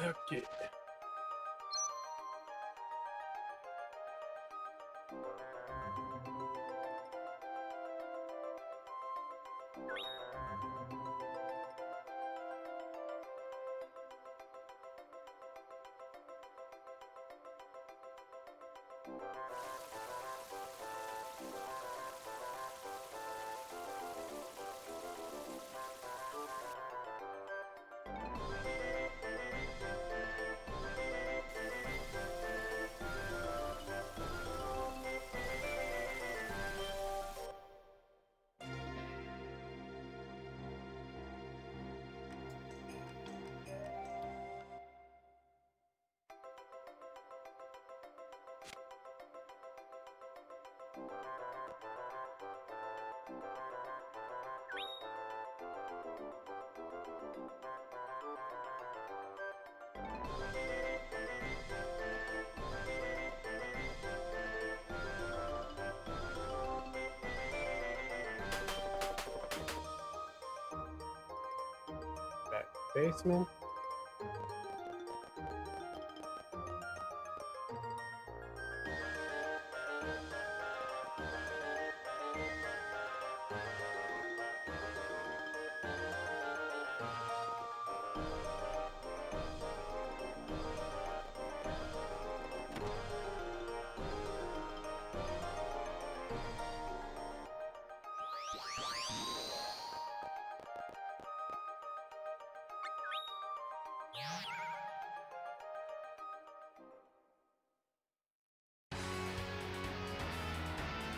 Okay. Back basement.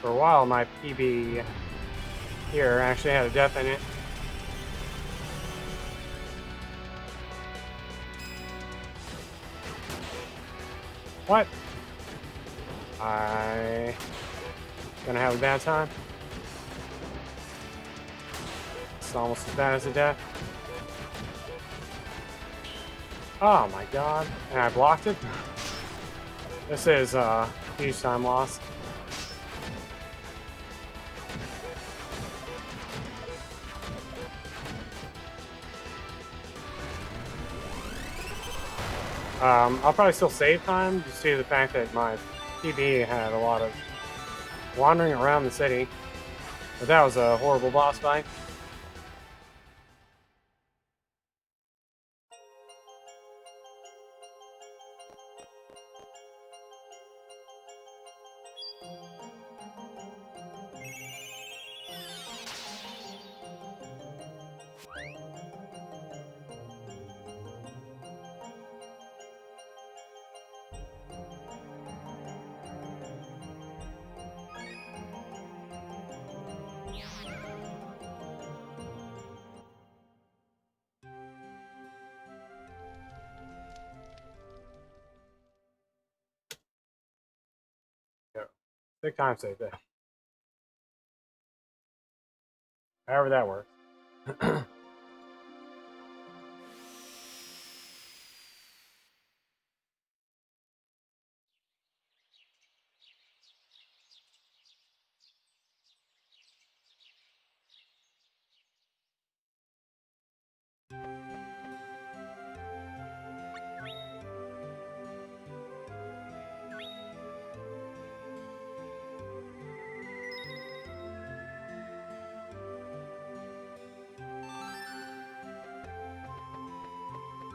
For a while, my PB here actually had a death in it. What? I gonna have a bad time? It's almost as bad as a death. Oh my god. And I blocked it? This is a huge time loss. I'll probably still save time just due to the fact that my PB had a lot of wandering around the city. But that was a horrible boss fight. Yeah. Big time save there. However that works.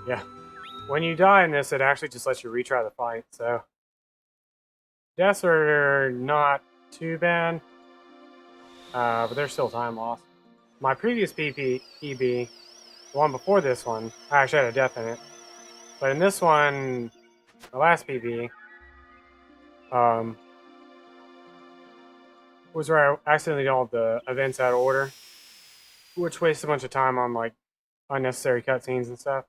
Yeah. When you die in this, it actually just lets you retry the fight, so... Deaths are not too bad, but there's still time loss. My previous PB, the one before this one, I actually had a death in it. But in this one, the last PB, was where I accidentally did all the events out of order, which wasted a bunch of time on, like, unnecessary cutscenes and stuff.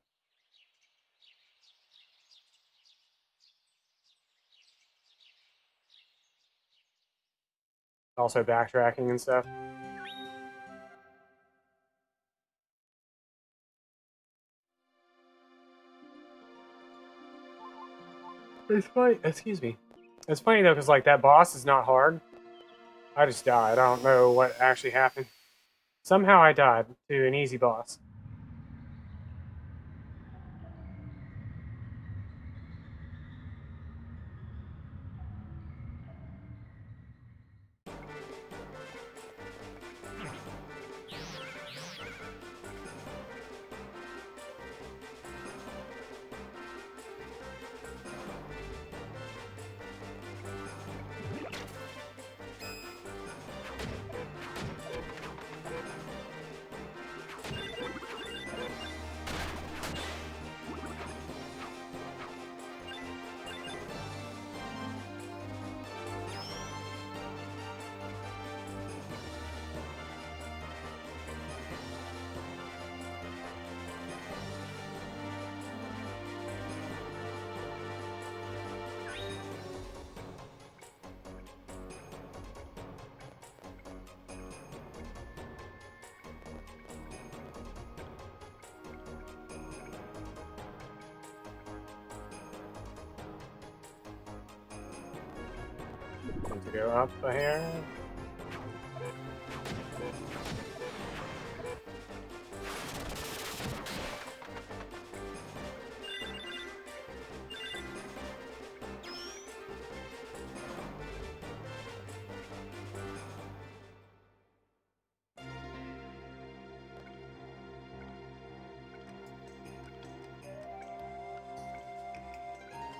Also backtracking and stuff. It's funny, excuse me. It's funny though, because like that boss is not hard. I just died. I don't know what actually happened. Somehow I died to an easy boss. Need to go up here.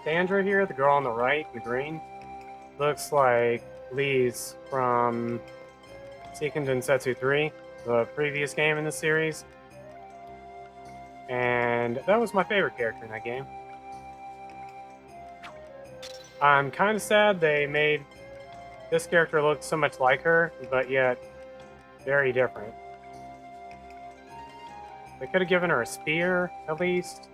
Sandra here, the girl on the right, the green, looks like Lee's from Seiken Densetsu 3, the previous game in the series. And that was my favorite character in that game. I'm kind of sad they made this character look so much like her, but yet very different. They could have given her a spear, at least.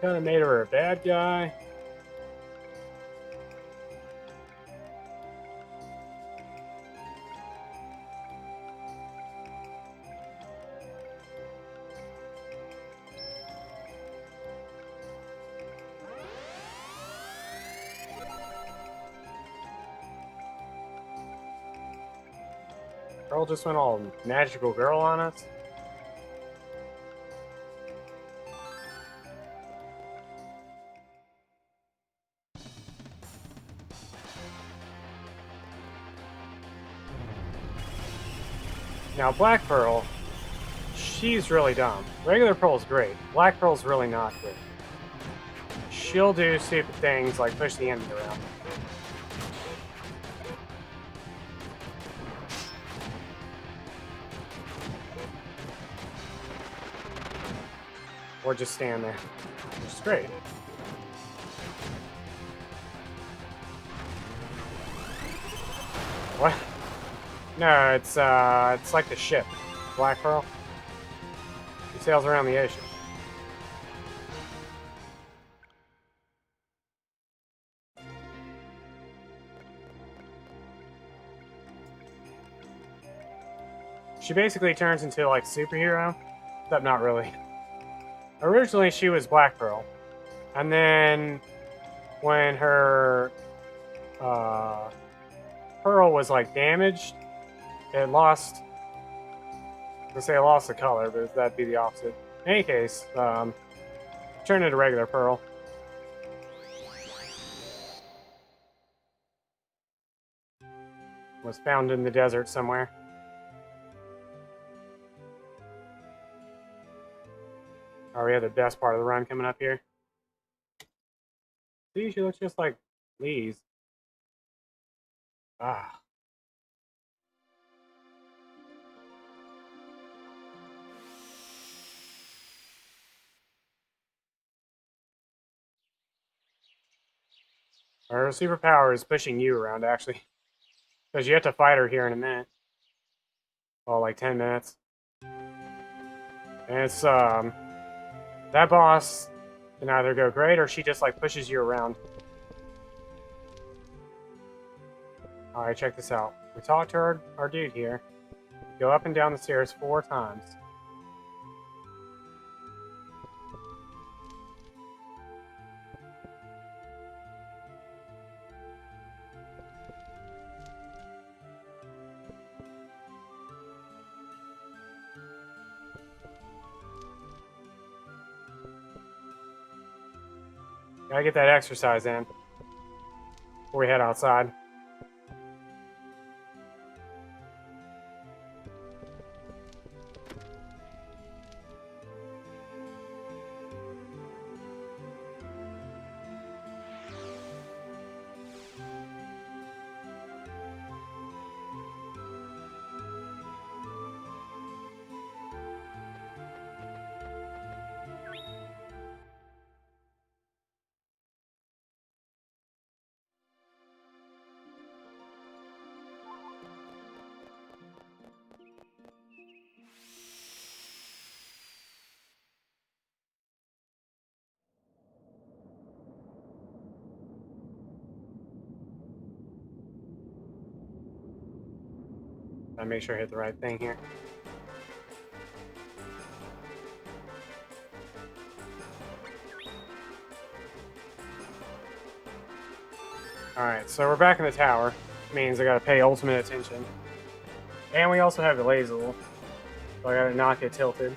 Kind of made her a bad guy. Girl just went all magical girl on us. Now, Black Pearl, she's really dumb. Regular Pearl's great. Black Pearl's really not good. She'll do stupid things like push the enemy around. Or just stand there, which is great. What? No, it's like the ship, Black Pearl. He sails around the ocean. She basically turns into like a superhero, except not really. Originally, she was Black Pearl, and then when her pearl was like damaged, it lost. Let's say it lost the color, but that'd be the opposite. In any case, turned into regular pearl. was found in the desert somewhere. Oh, we have the best part of the run coming up here. See, she looks just like Lee's. Ah. Her superpower is pushing you around, actually. Because you have to fight her here in a minute. Oh, like 10 minutes. And it's, that boss can either go great or she just, like, pushes you around. Alright, check this out. We talked to our dude here. Go up and down the stairs 4 times. Gotta get that exercise in before we head outside. Gotta make sure I hit the right thing here. Alright, so we're back in the tower. Which means I gotta pay ultimate attention. And we also have the Lazel. So I gotta not get tilted.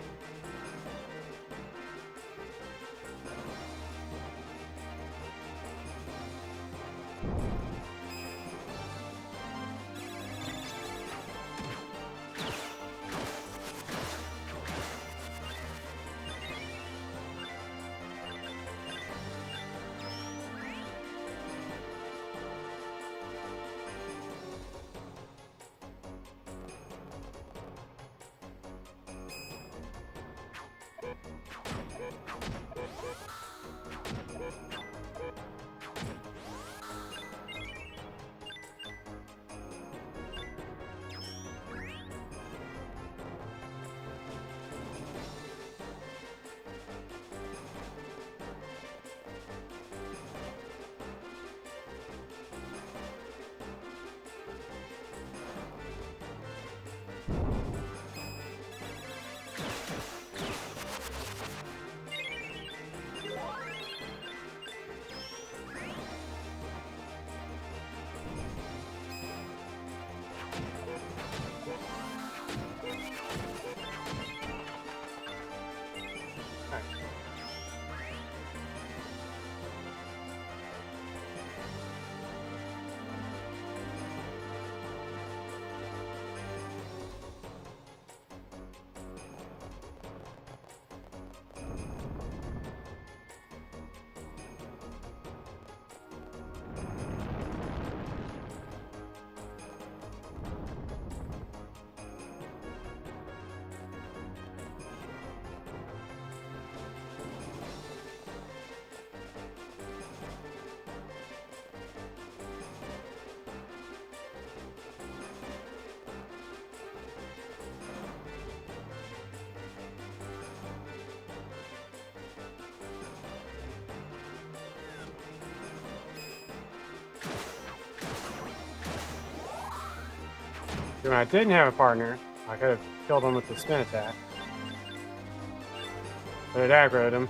When I didn't have a partner, I could have killed him with the spin attack. But it aggroed him.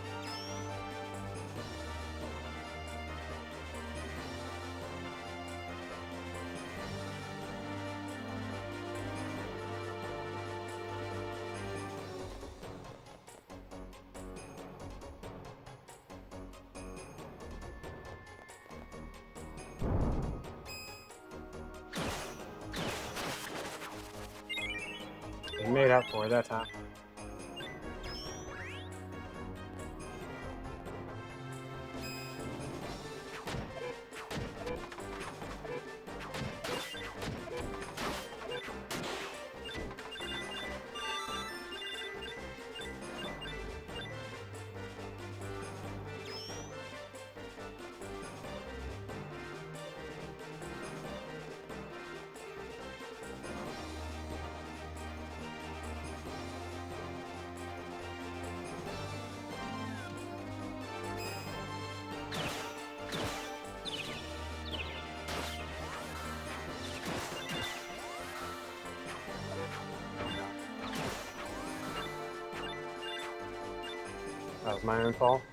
You made up for it that time. That was my own fault.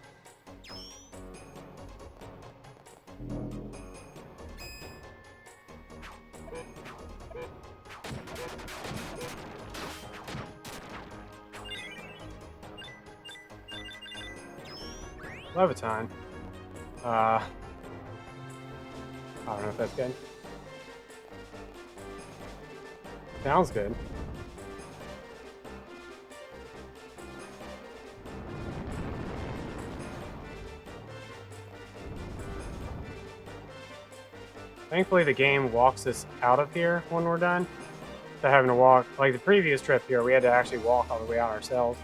Levitine. I don't know if that's good. Sounds good. Thankfully, the game walks us out of here when we're done. To having to walk, like the previous trip here, we had to actually walk all the way out ourselves.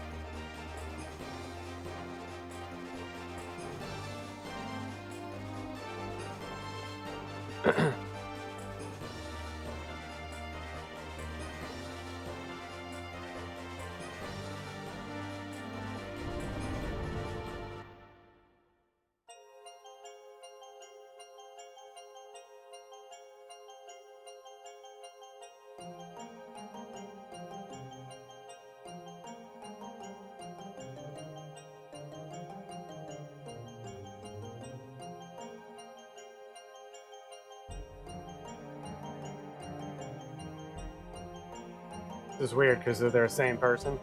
This is weird because they're the same person.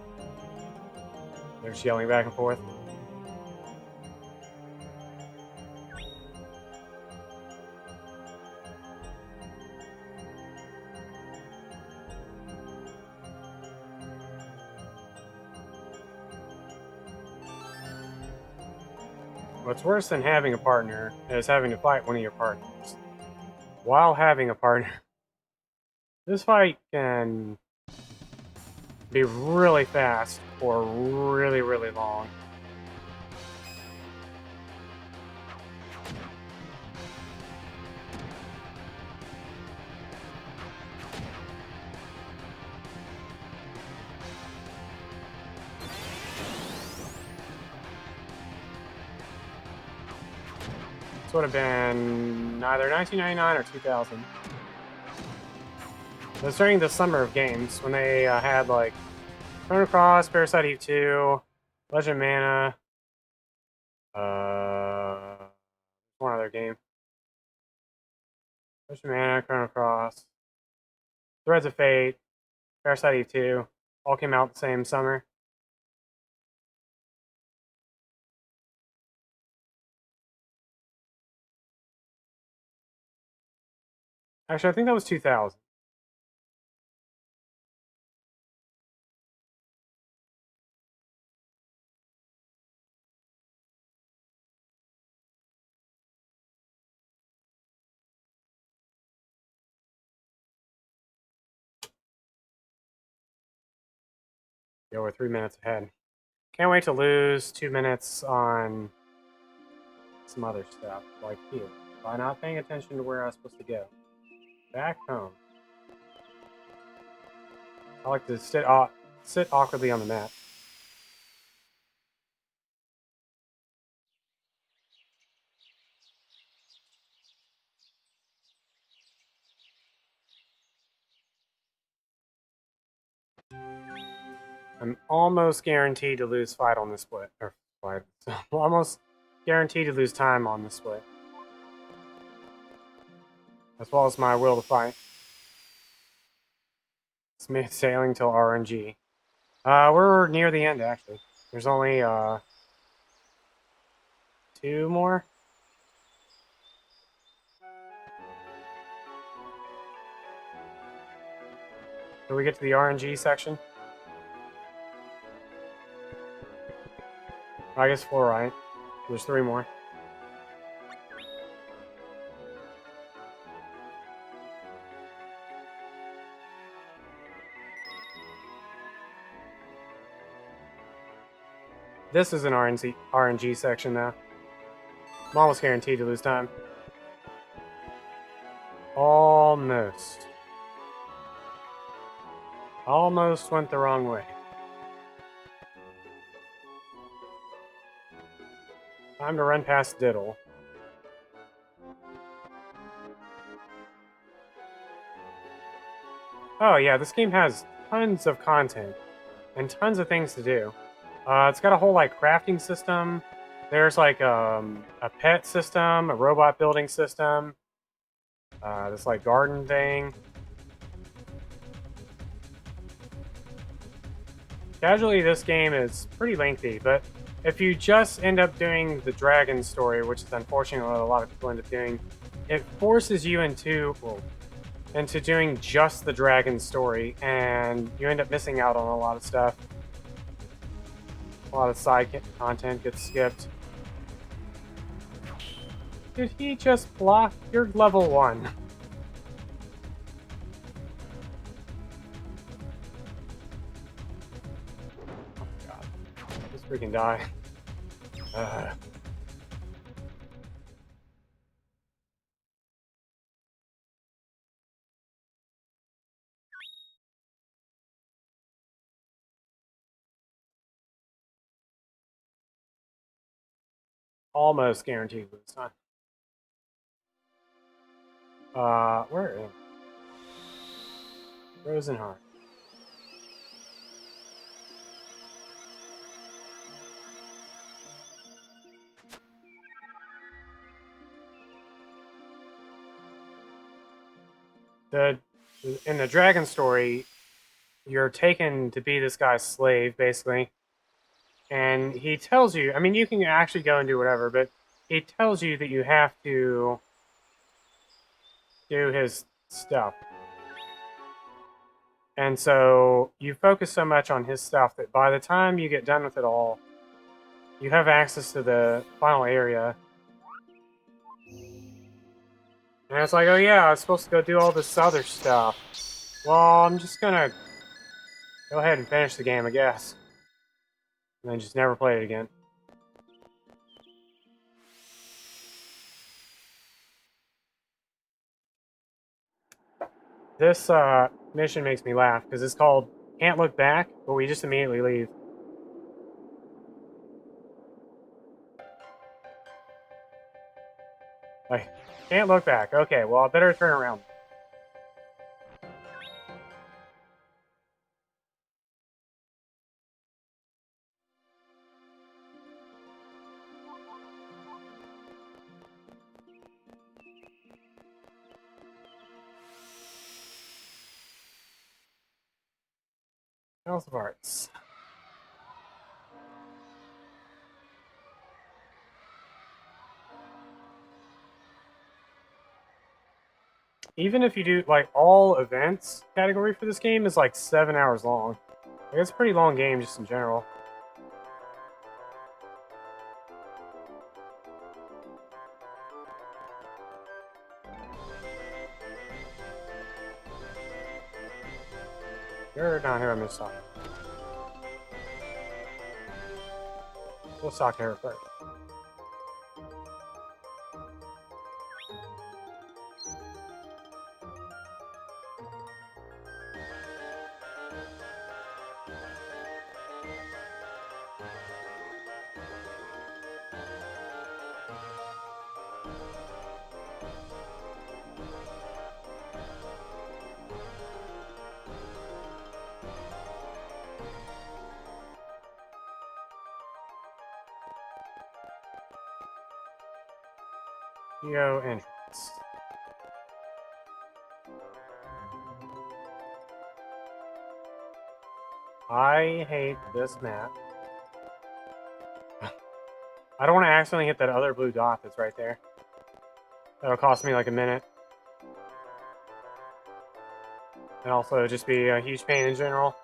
They're just yelling back and forth. What's worse than having a partner is having to fight one of your partners. While having a partner, this fight can be really fast or really, really long. This would have been either 1999 or 2000. It was during the summer of games when they had like Chrono Cross, Parasite Eve 2, Legend of Mana, one other game. Legend of Mana, Chrono Cross, Threads of Fate, Parasite Eve 2, all came out the same summer. Actually, I think that was 2000. Yeah, we're 3 minutes ahead. Can't wait to lose 2 minutes on some other stuff, like here, by not paying attention to where I was supposed to go. Back home. I like to sit awkwardly on the mat. I'm almost guaranteed to lose fight on the split. Or fight. Almost guaranteed to lose time on the split. As well as my will to fight. Smooth sailing till RNG. We're near the end, actually. There's only, 2 more. So we get to the RNG section. I guess 4, right? There's 3 more. This is an RNG section, though. I'm almost guaranteed to lose time. Almost. Almost went the wrong way. Time to run past Diddle. Oh yeah, this game has tons of content and tons of things to do. It's got a whole like crafting system. There's like a pet system, a robot building system. This like garden thing. Casually, this game is pretty lengthy, but if you just end up doing the dragon story, which is unfortunately what a lot of people end up doing, it forces you into doing just the dragon story, and you end up missing out on a lot of stuff. A lot of side content gets skipped. Did he just block? You're level 1. Oh my god. Just freaking die. Almost guaranteed this time. Where am I? Rosenheart. In the dragon story, you're taken to be this guy's slave, basically. And he tells you, I mean, you can actually go and do whatever, but he tells you that you have to do his stuff. And so you focus so much on his stuff that by the time you get done with it all, you have access to the final area. And it's like, oh yeah, I was supposed to go do all this other stuff. Well, I'm just gonna go ahead and finish the game, I guess. And then just never play it again. This mission makes me laugh because it's called Can't Look Back, but we just immediately leave. Like, can't look back. Okay, well, I better turn around. House of Arts. Even if you do, like, all events category for this game is, like, 7 hours long. Like, it's a pretty long game just in general. You're not here, Miss Saki. We'll talk to her first. Geo entrance. I hate this map. I don't want to accidentally hit that other blue dot that's right there. That'll cost me like a minute. And also just be a huge pain in general.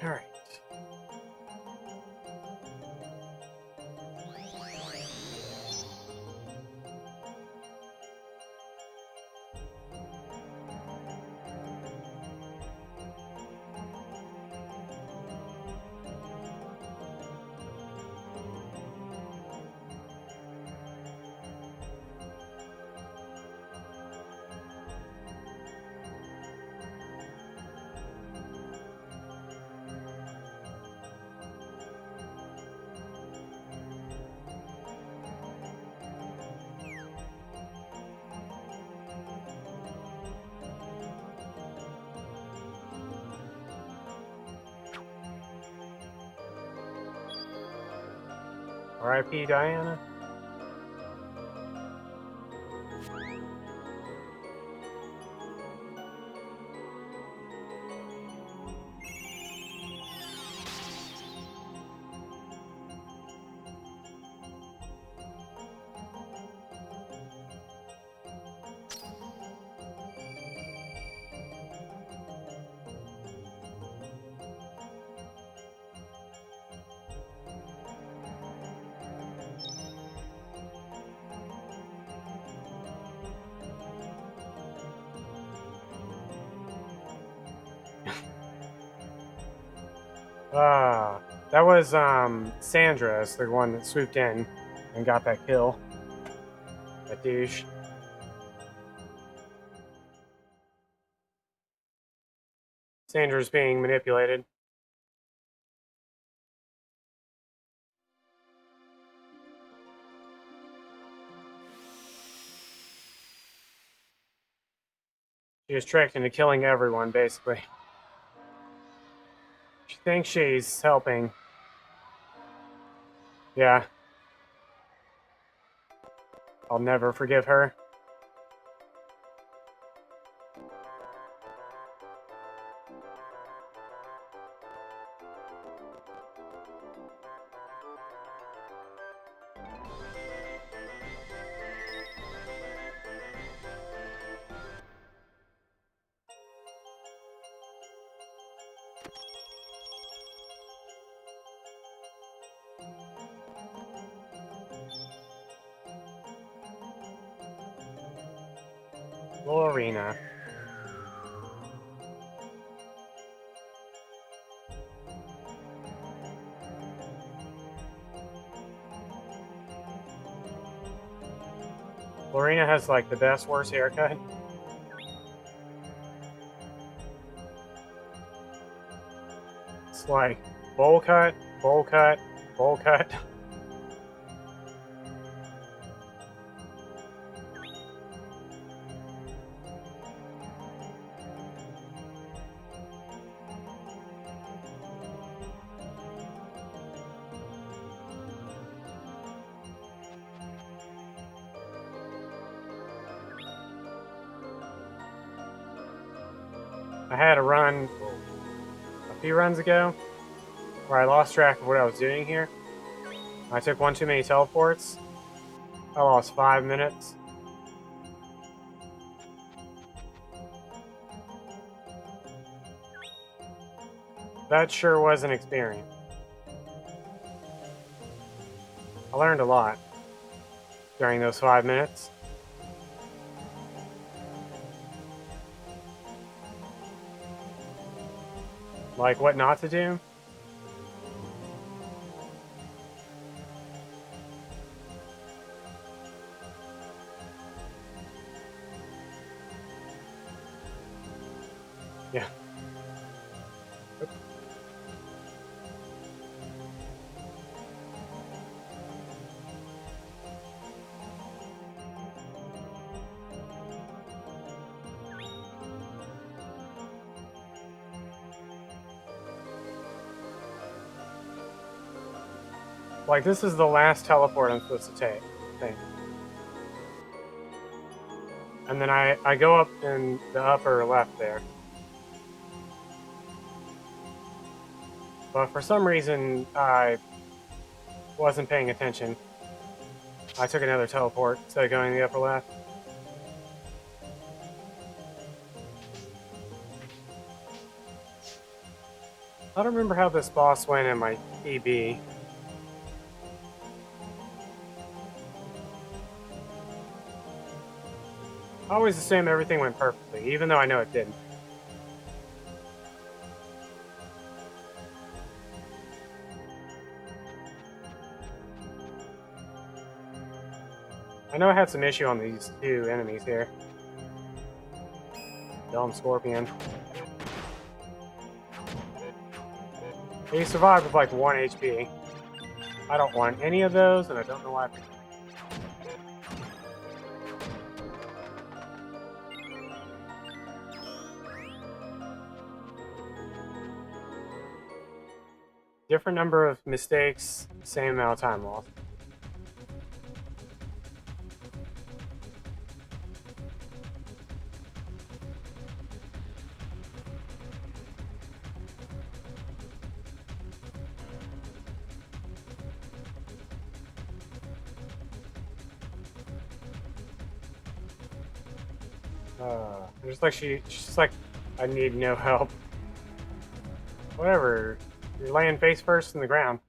All right. R.I.P. Diana. That was Sandra's, the one that swooped in and got that kill. That douche. Sandra's being manipulated. She was tricked into killing everyone, basically. She thinks she's helping. Yeah. I'll never forgive her. Lorena. Lorena has like the best, worst haircut. It's like bowl cut, bowl cut, bowl cut. I had a run a few runs ago where I lost track of what I was doing here. I took one too many teleports. I lost 5 minutes. That sure was an experience. I learned a lot during those 5 minutes. Like what not to do. Like, this is the last teleport I'm supposed to take, I think. And then I go up in the upper left there. But for some reason, I wasn't paying attention. I took another teleport instead of going to the upper left. I don't remember how this boss went in my PB. I always assume everything went perfectly, even though I know it didn't. I know I had some issue on these two enemies here. Dumb Scorpion. He survived with like 1 HP. I don't want any of those, and I don't know why I picked them. Different number of mistakes, same amount of time lost. She's just like, I need no help. Whatever. You're laying face first in the ground.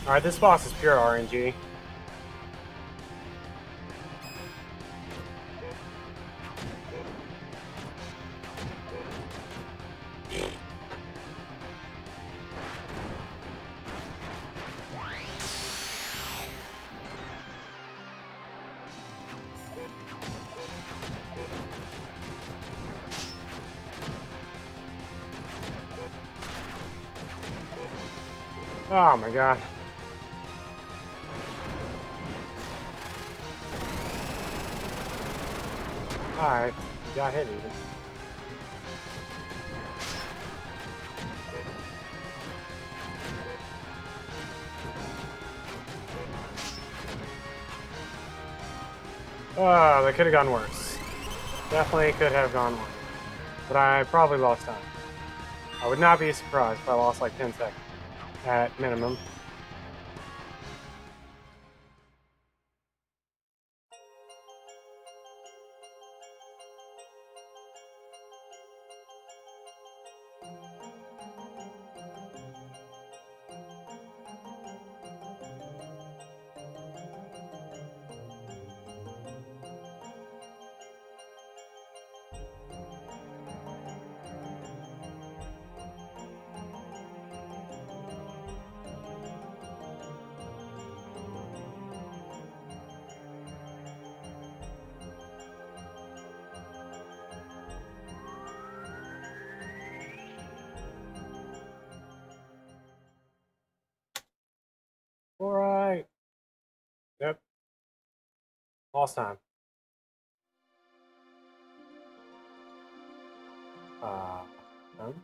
Alright, this boss is pure RNG. Oh my god. Alright, got hit even. Oh, that could have gone worse. Definitely could have gone worse. But I probably lost time. I would not be surprised if I lost like 10 seconds at minimum. Alright. Yep. Lost time. Done.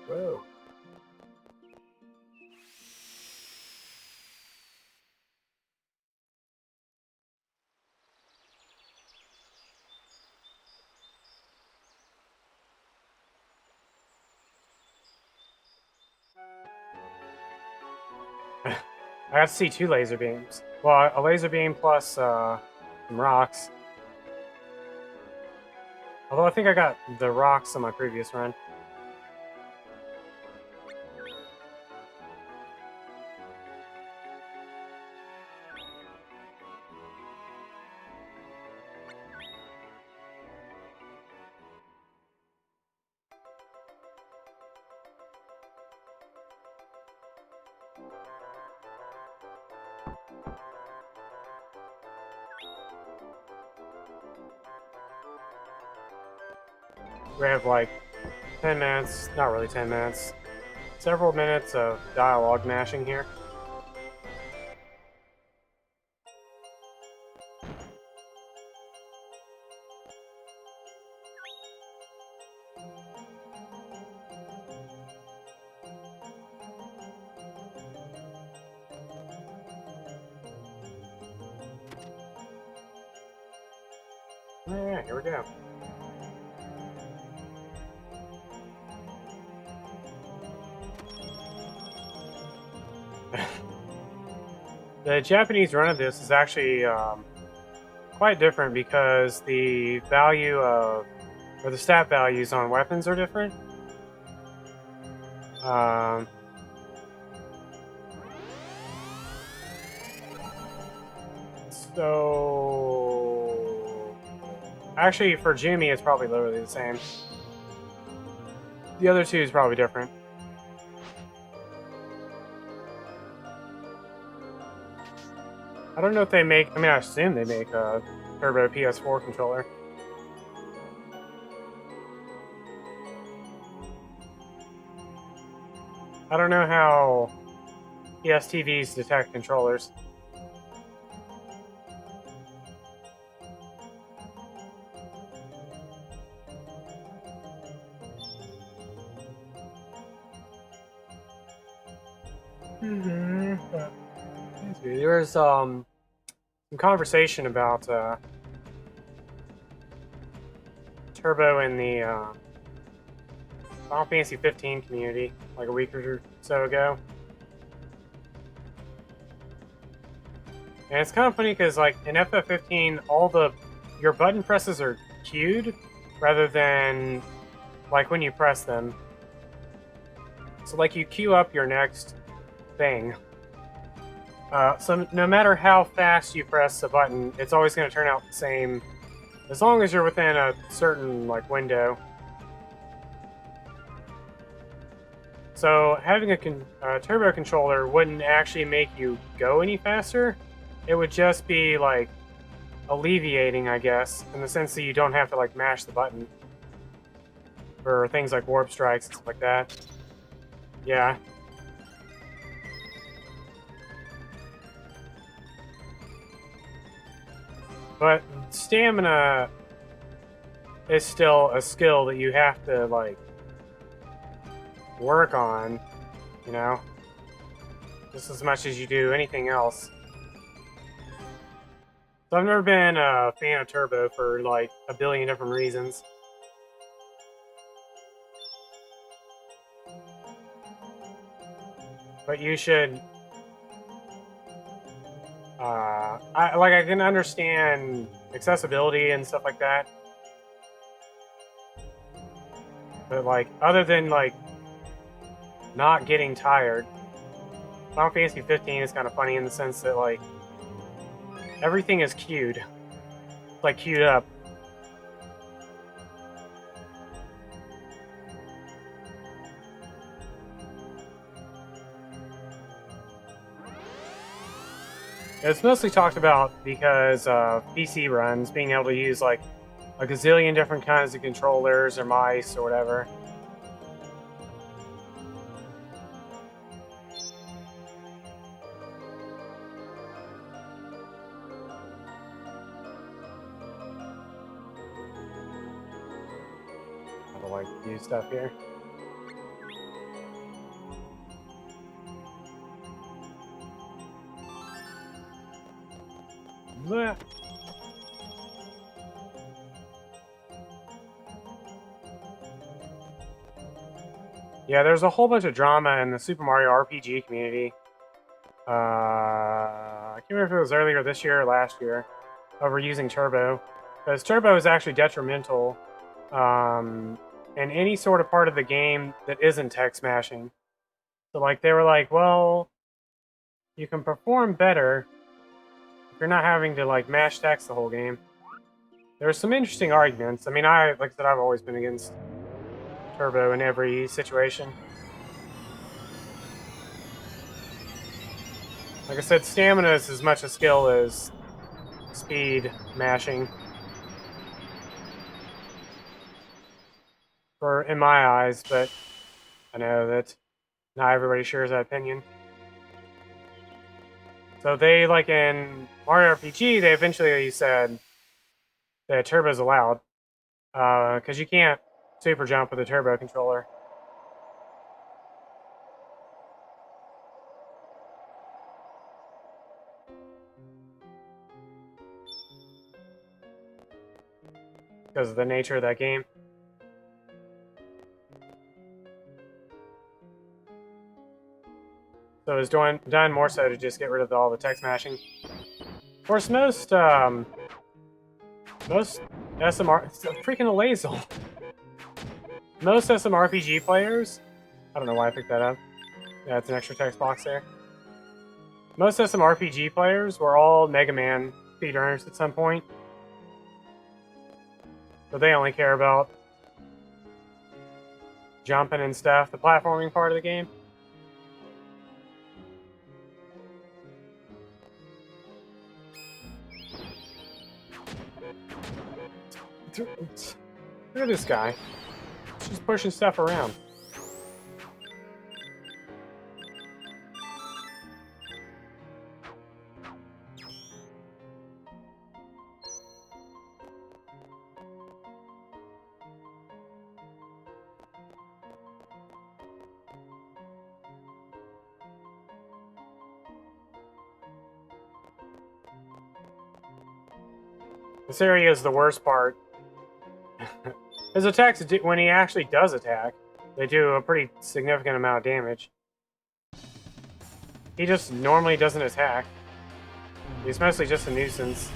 Whoa. I got to see 2 laser beams. Well, a laser beam plus some rocks. Although I think I got the rocks on my previous run. We have like 10 minutes, not really 10 minutes, several minutes of dialogue mashing here. Alright, here we go. The Japanese run of this is actually quite different because the value of, or the stat values on weapons are different. So actually for Jumi it's probably literally the same. The other two is probably different. I don't know if they make, I mean I assume they make a Turbo PS4 controller. I don't know how PS TVs detect controllers. There was some conversation about Turbo in the Final Fantasy 15 community like a week or so ago. And it's kind of funny because like in FF15 your button presses are queued rather than like when you press them. So like you queue up your next thing. So no matter how fast you press a button, it's always going to turn out the same, as long as you're within a certain like window. So having a turbo controller wouldn't actually make you go any faster. It would just be like alleviating, I guess, in the sense that you don't have to like mash the button for things like warp strikes and stuff like that. Yeah. But stamina is still a skill that you have to, like, work on, you know? Just as much as you do anything else. So I've never been a fan of Turbo for, like, a billion different reasons. But you should... I can understand accessibility and stuff like that. But, like, other than, like, not getting tired, Final Fantasy 15 is kind of funny in the sense that, like, everything is queued. Like, queued up. It's mostly talked about because of PC runs, being able to use, like, a gazillion different kinds of controllers or mice or whatever. I don't like to use stuff here. Blech. Yeah, there's a whole bunch of drama in the Super Mario RPG community. I can't remember if it was earlier this year or last year, over using Turbo. Because Turbo is actually detrimental in any sort of part of the game that isn't text mashing. So, like, they were like, well, you can perform better if you're not having to, like, mash text the whole game. There's some interesting arguments. I mean, like I said, I've always been against Turbo in every situation. Like I said, stamina is as much a skill as speed mashing. in my eyes, but I know that not everybody shares that opinion. So they, like in Mario RPG, they eventually said that turbo's allowed, because you can't super jump with a turbo controller. Because of the nature of that game. So it was done more so to just get rid of all the text mashing. Of course, most SMR... Freaking Lazel. Most SMRPG players... I don't know why I picked that up. Yeah, it's an extra text box there. Most SMRPG players were all Mega Man speedrunners at some point. So they only care about jumping and stuff, the platforming part of the game. Look at this guy. She's pushing stuff around. This area is the worst part. His attacks, when he actually does attack, they do a pretty significant amount of damage. He just normally doesn't attack. He's mostly just a nuisance.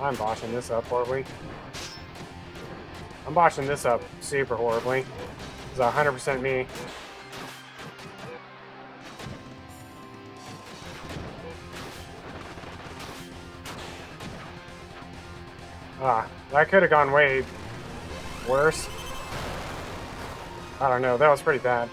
I'm botching this up horribly. I'm botching this up super horribly. It's 100% me. That could have gone way worse. I don't know, that was pretty bad.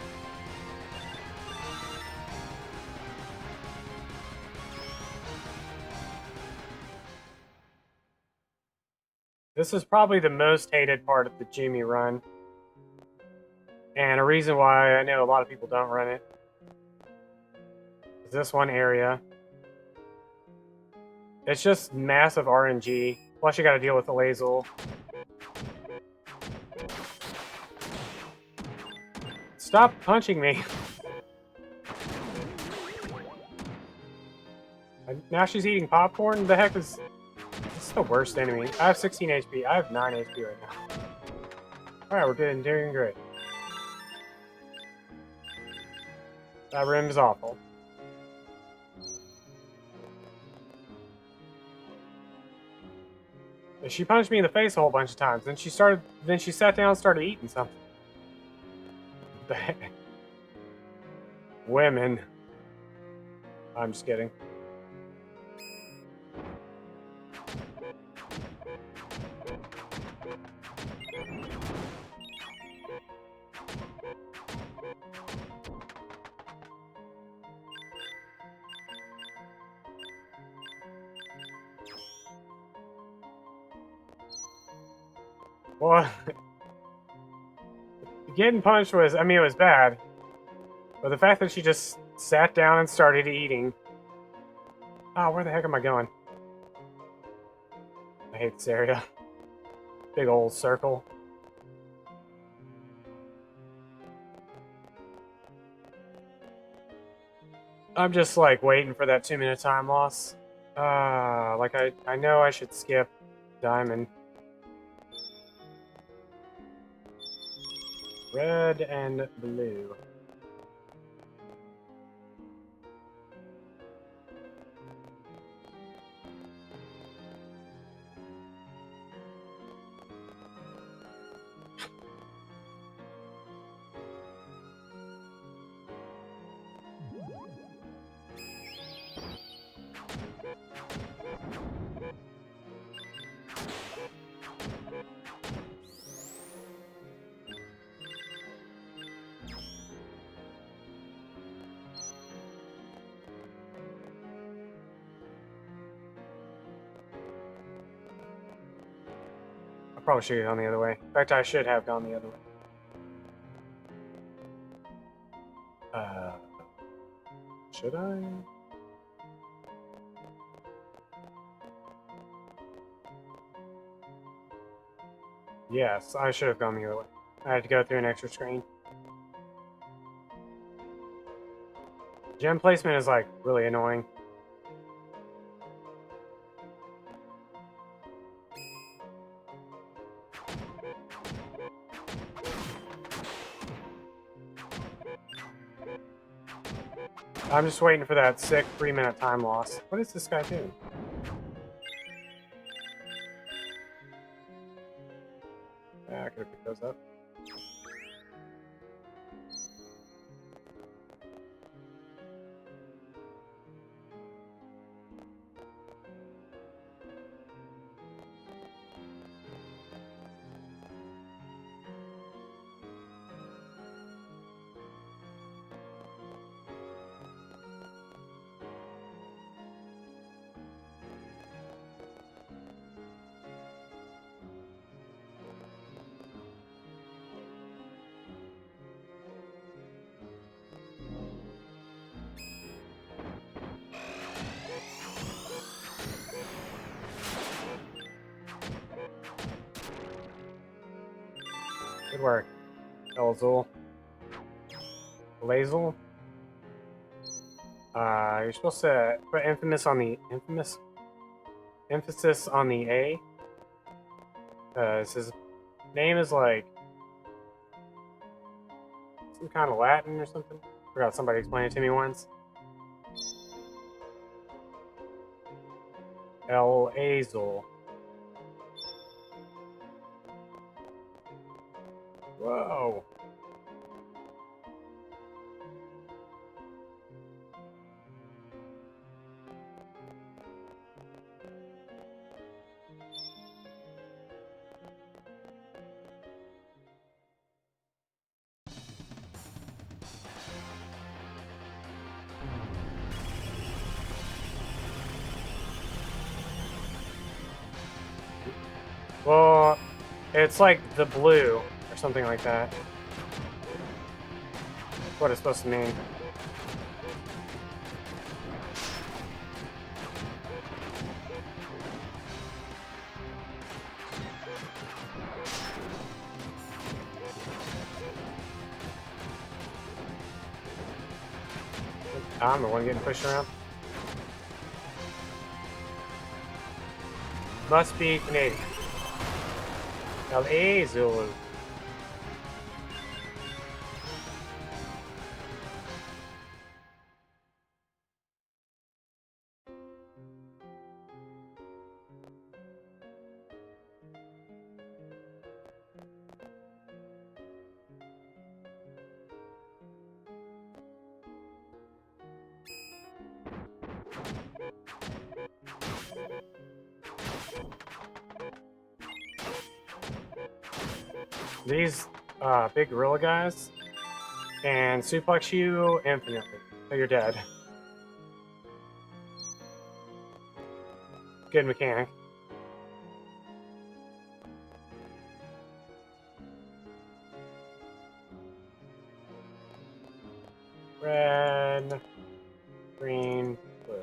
This is probably the most hated part of the Jumi run. And a reason why I know a lot of people don't run it is this one area. It's just massive RNG. Plus you gotta deal with the Lazel. Stop punching me. Now she's eating popcorn? The heck is... This is the worst enemy. I have 16 HP. I have 9 HP right now. Alright, we're doing great. That rim is awful. She punched me in the face a whole bunch of times. Then she sat down and started eating something. What the heck? Women. I'm just kidding. Well, getting punched was, I mean, it was bad. But the fact that she just sat down and started eating. Oh, where the heck am I going? I hate this area. Big old circle. I'm just like waiting for that 2-minute time loss. Like I know I should skip Diamond. Red and blue. Probably should have gone the other way. In fact, I should have gone the other way. Should I? Yes, I should have gone the other way. I had to go through an extra screen. Gem placement is like really annoying. I'm just waiting for that sick 3-minute time loss. What is this guy doing? Yeah, I could have picked those up. Good work, Elzul. Lazel. You're supposed to put emphasis on the A. His name is like some kind of Latin or something. Forgot somebody explained it to me once. El Azul. Whoa. Well, it's like the blue or something like that. That's what it's supposed to mean. I'm the one getting pushed around. Must be Canadian. El Azul. These big gorilla guys can suplex you infinitely, so you're dead. Good mechanic. Red, green, blue.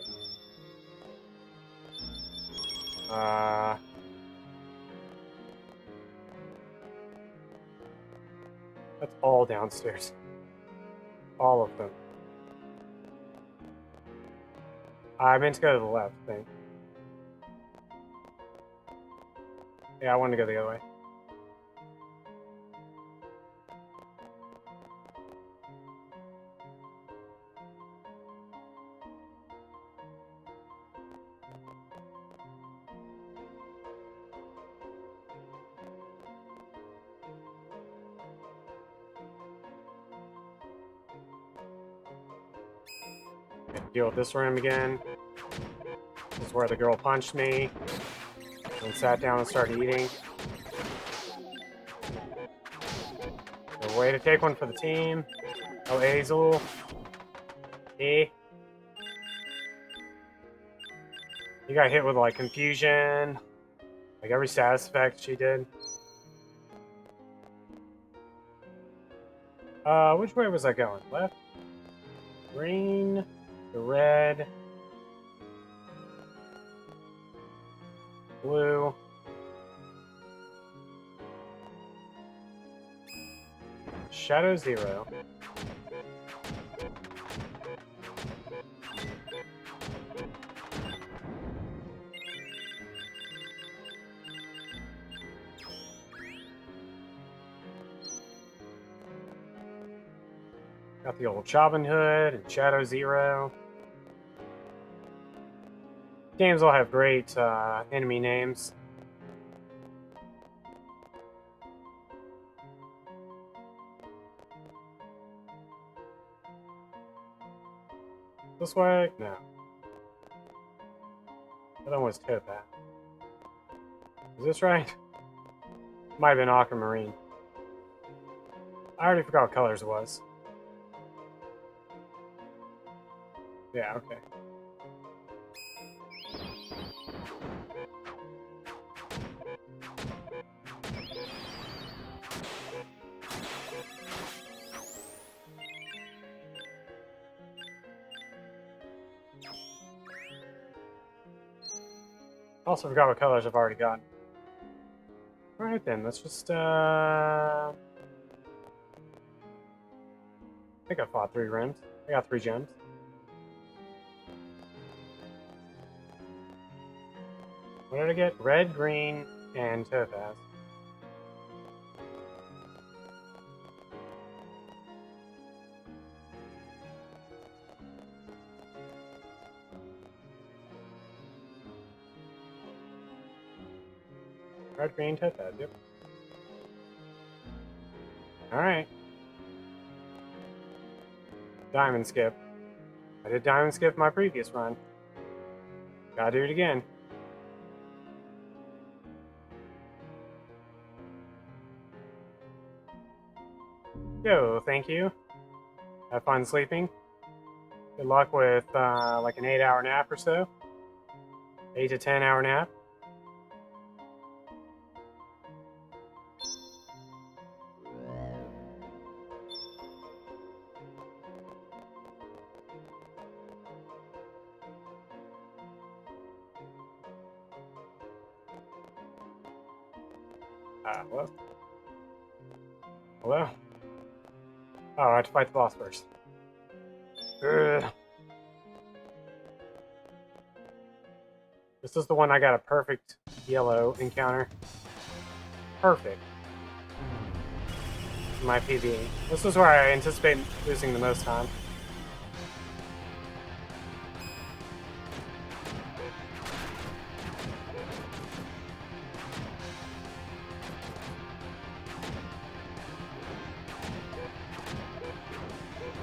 That's all downstairs. All of them. I meant to go to the left, I think. Yeah, I wanted to go the other way. Deal with this room again. This is where the girl punched me and sat down and started eating. A way to take one for the team. El Azul. E. You got hit with like confusion, Like every status effect she did. Which way was I going? Left? Green, the red, blue. Shadow Zero. Got the old Robin Hood and Shadow Zero. Games all have great enemy names. This way? No. That almost hit that. Is this right? Might have been Aquamarine. I already forgot what colors it was. Yeah, okay. Also forgot what colors I've already gotten. Alright then, let's just I think I fought 3 rims. I got 3 gems. What did I get? Red, green, and topaz. Red, green, topaz, yep. Alright. Diamond skip. I did diamond skip my previous run. Gotta do it again. Yo, thank you. Have fun sleeping. Good luck with like an 8-hour nap or so. 8 to 10-hour nap. Hello? Hello? Oh, I have to fight the boss first. Ugh. This is the one I got a perfect yellow encounter. Perfect. My PB. This is where I anticipate losing the most time.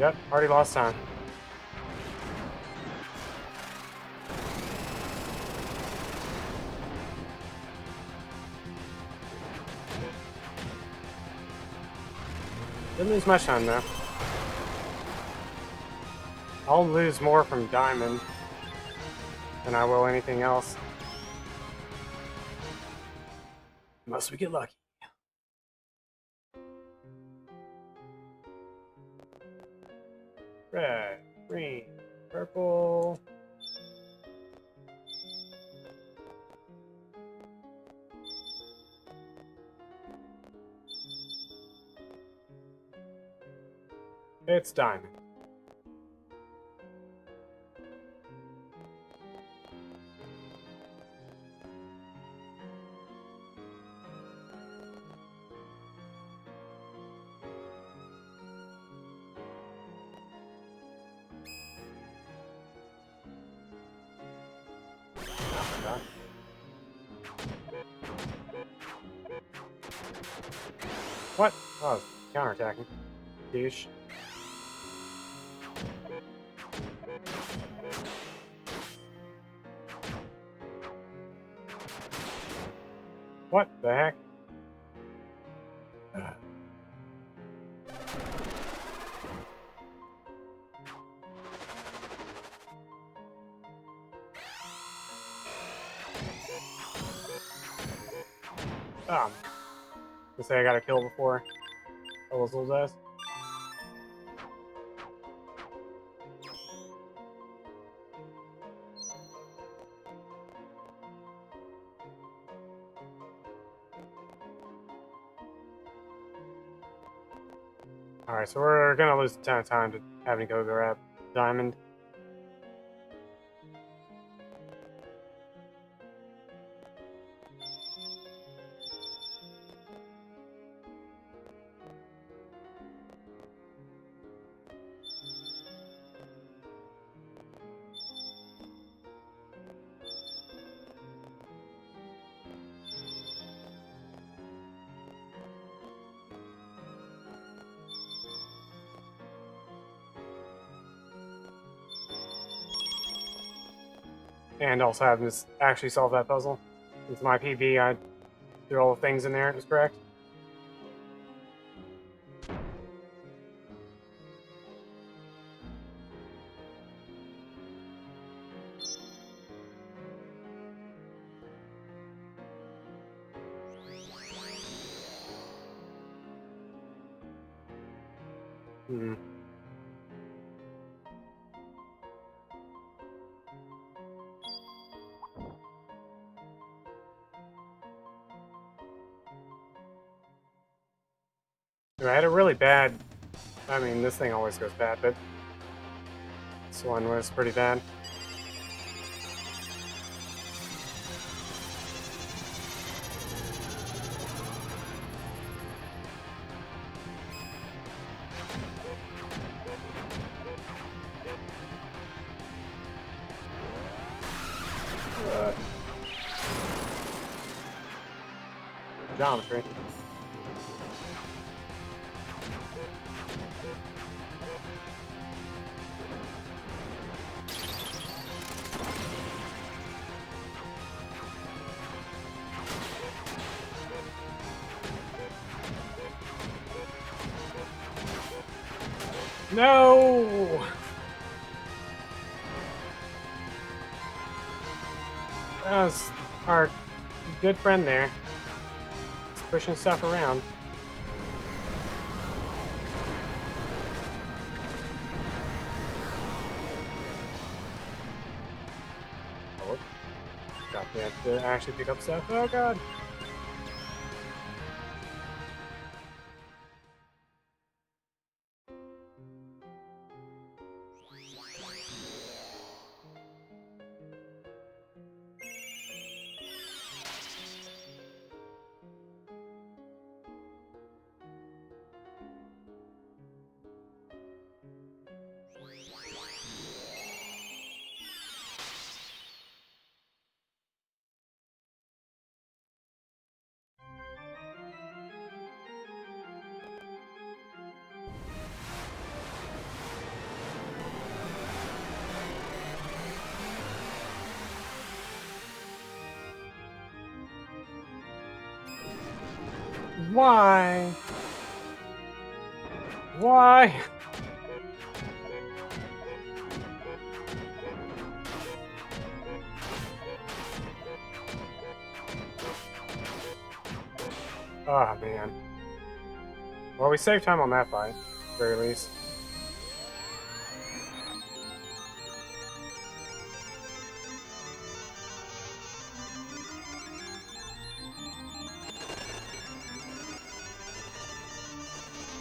Yep, already lost time. Didn't lose much time though. I'll lose more from diamond than I will anything else. Unless we get lucky. Red, green, purple. It's diamond. What? Oh, counterattacking. Douche. What the heck? To say I got a kill before. All those little guys. Alright, so we're gonna lose a ton of time to having to go grab Diamond. And also having to actually solve that puzzle. With my PB, I threw all the things in there, it was correct. Hmm. I had a really bad... I mean, this thing always goes bad, but this one was pretty bad. Geometry. No! That was our good friend there. He's pushing stuff around. Oh, got that to actually pick up stuff. Oh god! Why? Why? Oh man. Well, we saved time on that fight, at the very least.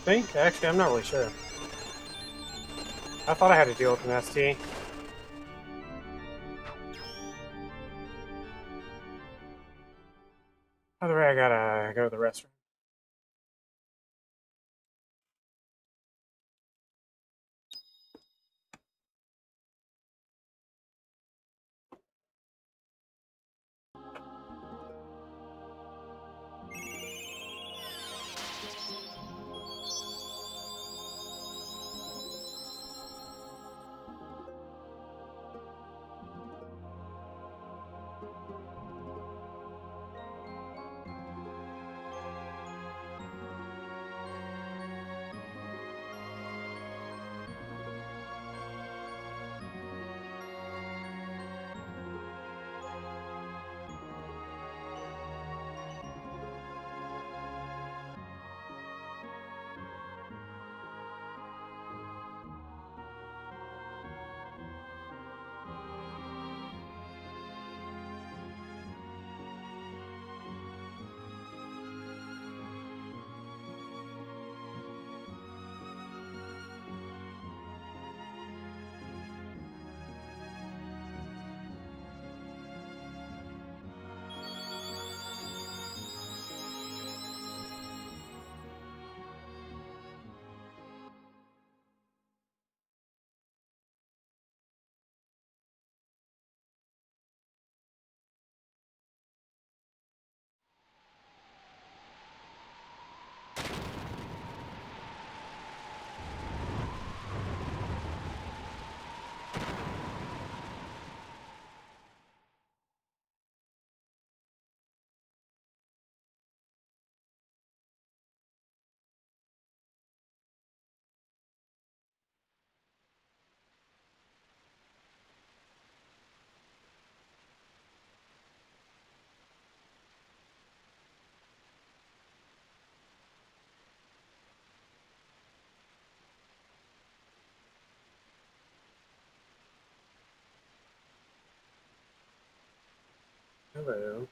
Think? Actually, I'm not really sure. I thought I had to deal with an ST. By the way, I gotta go to the restroom. Hello.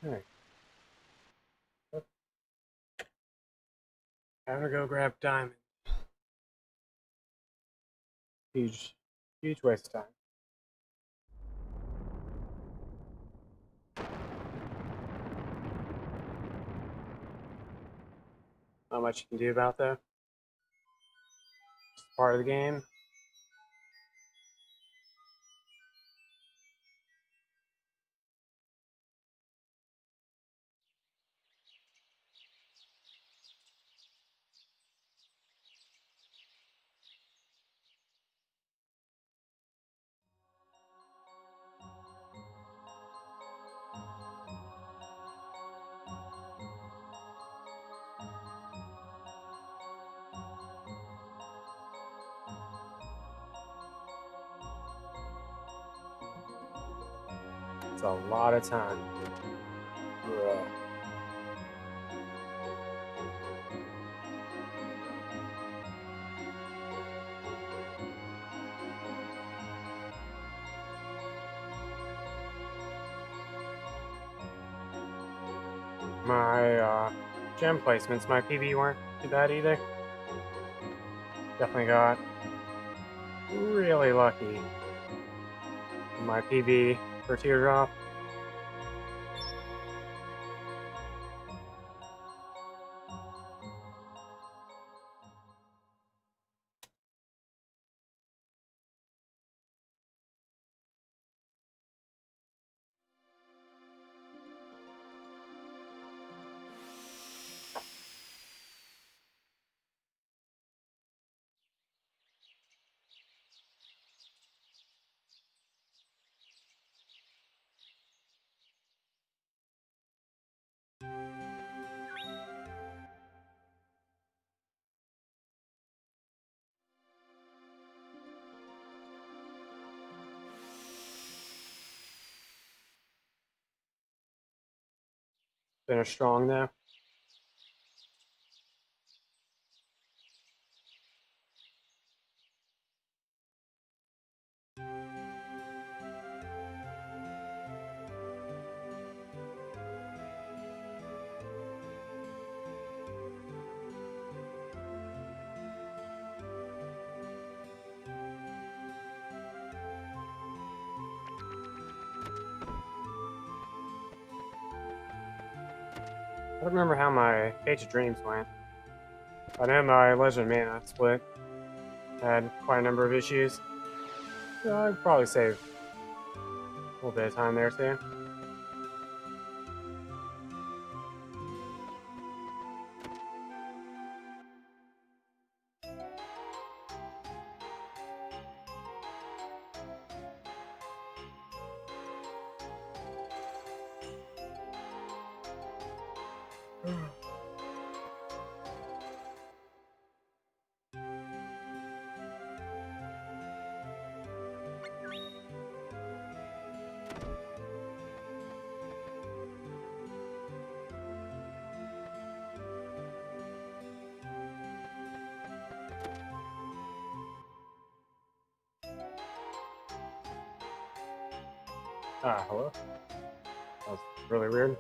Hey, I'm gonna go grab diamond. Huge, huge waste of time. Not much you can do about that. Just part of the game. It's a lot of time. Ugh. My gem placements, my PB weren't too bad either. Definitely got really lucky. My PB for teardrop. Finish strong though. I don't remember how my Page of Dreams went. I know my Legend of Mana split had quite a number of issues. So I'd probably save a little bit of time there too. Ah, hello? That was really weird.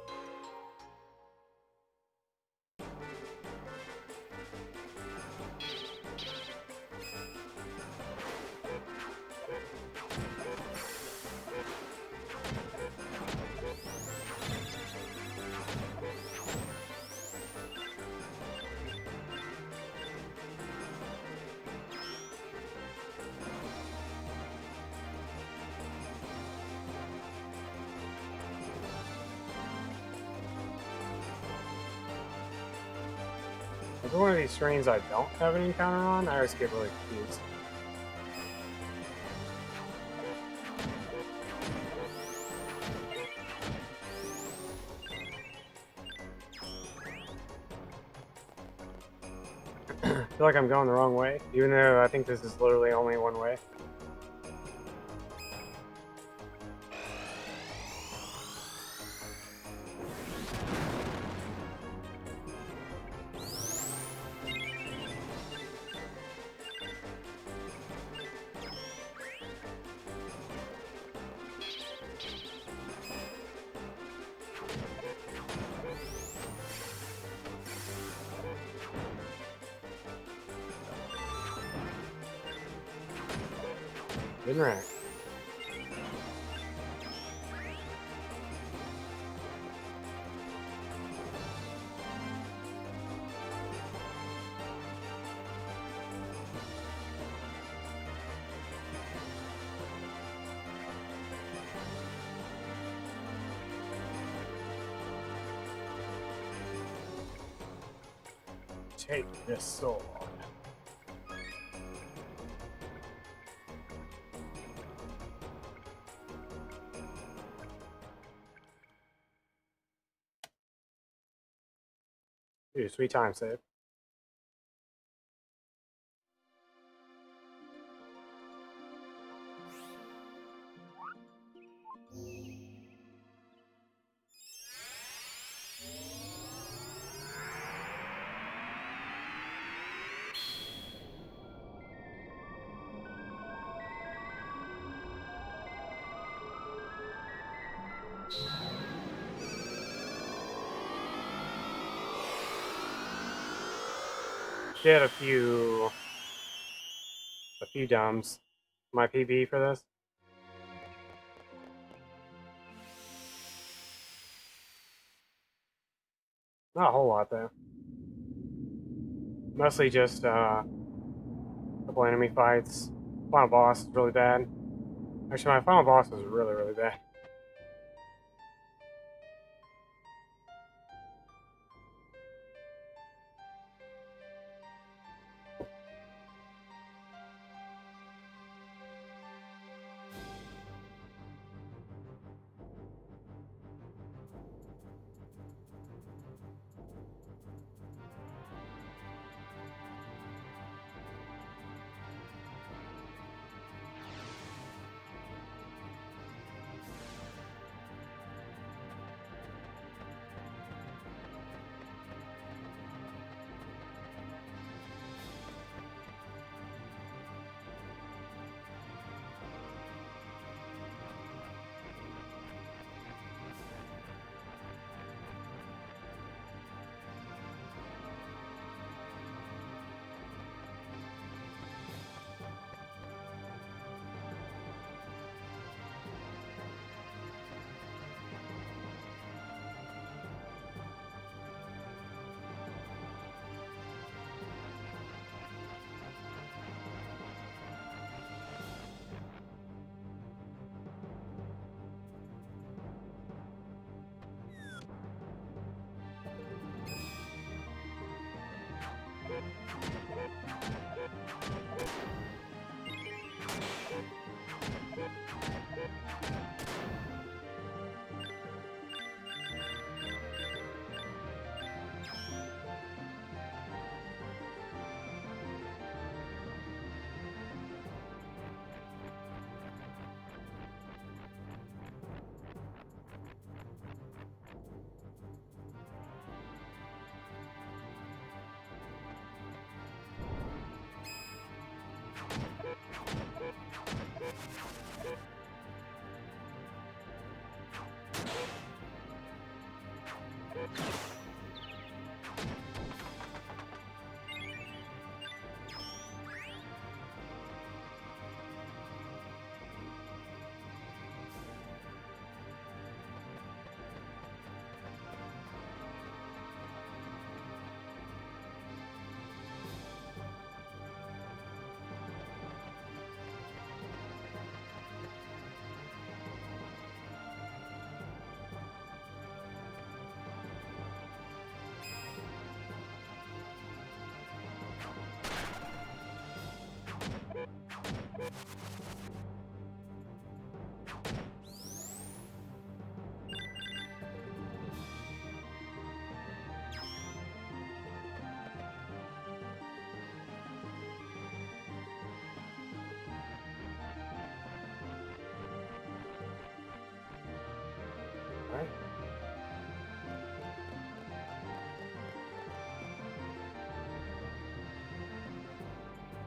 If one of these screens I don't have an encounter on, I always get really confused. feel like I'm going the wrong way, even though I think this is literally only one way. Didn't wreck. Take this sword. Dude, sweet time save. Did a few dumbs. My PB for this. Not a whole lot though. Mostly just a couple enemy fights. Final boss is really bad. Actually, my final boss is really, really bad.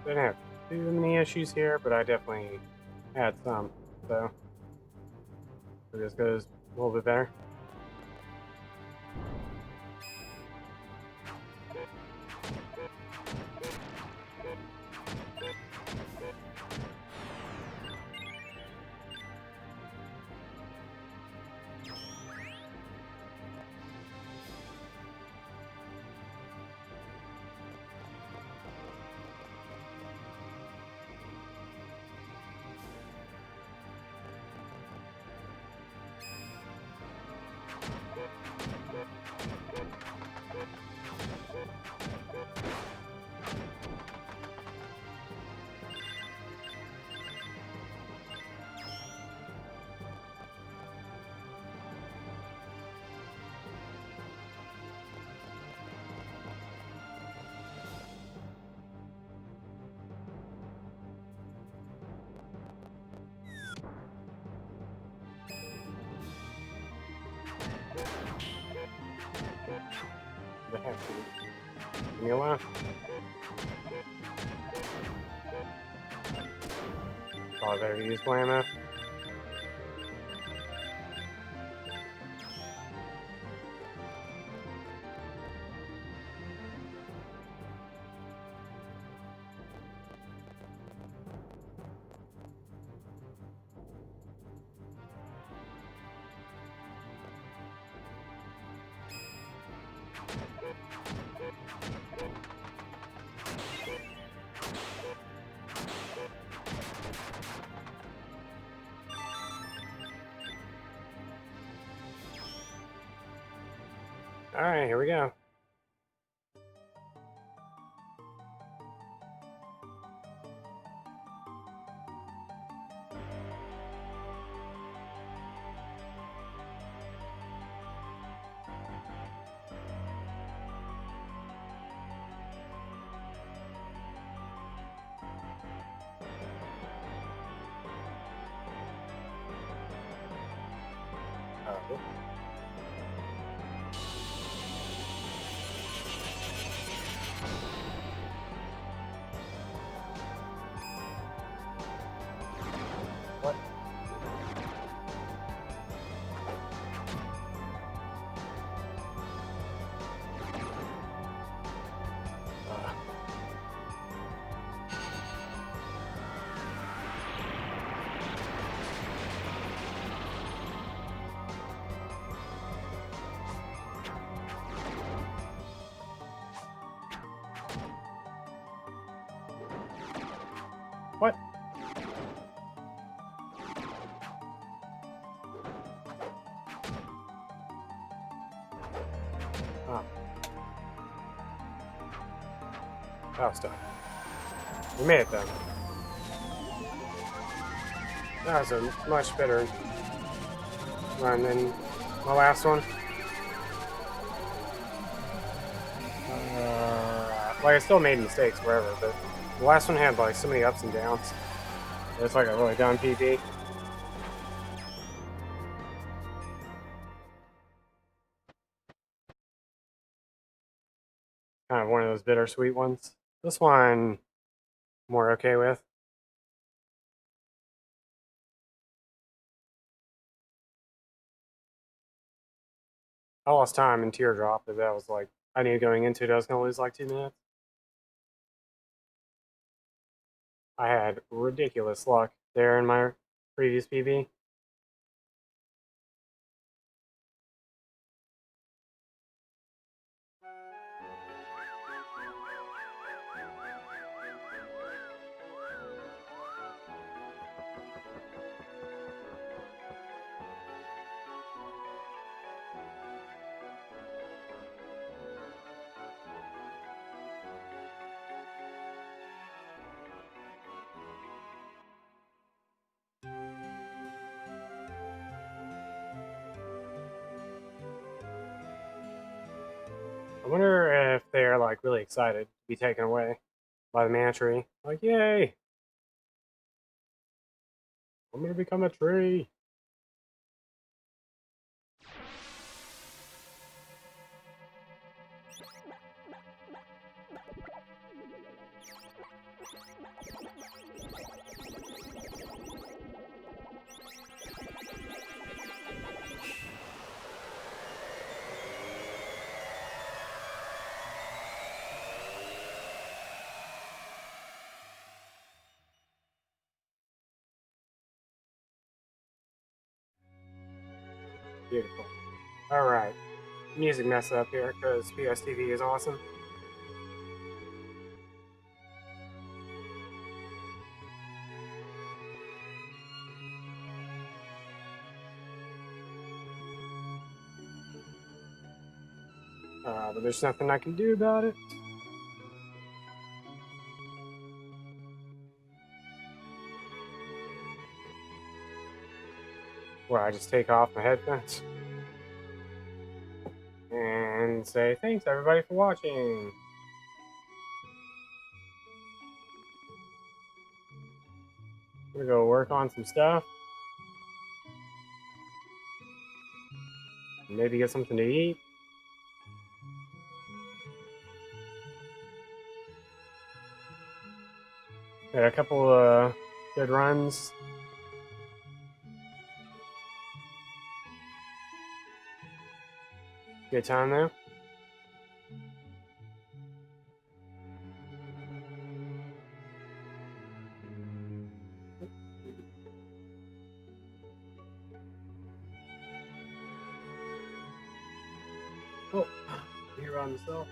Didn't have too many issues here, but I definitely had some. So this goes a little bit better. They have to leave me alone. Probably better use blammo. Alright, here we go. Oh. What? What? Oh. Oh, stuff. We made it though. That was a much better run than my last one. Like I still made mistakes wherever, but the last one had like so many ups and downs. It's like a really dumb PB. Kind of one of those bittersweet ones. This one, more okay with. I lost time in Teardrop, but that was like, I knew going into it I was going to lose like 2 minutes. I had ridiculous luck there in my previous PB. I wonder if they're like really excited to be taken away by the mana tree. Like, yay! I'm gonna become a tree. Beautiful. Alright. Music mess up here because PSTV is awesome. But there's nothing I can do about it. Well, I just take off my headphones and say thanks everybody for watching. I'm gonna go work on some stuff. Maybe get something to eat. Had a couple good runs. Good time though. Oh, here on myself.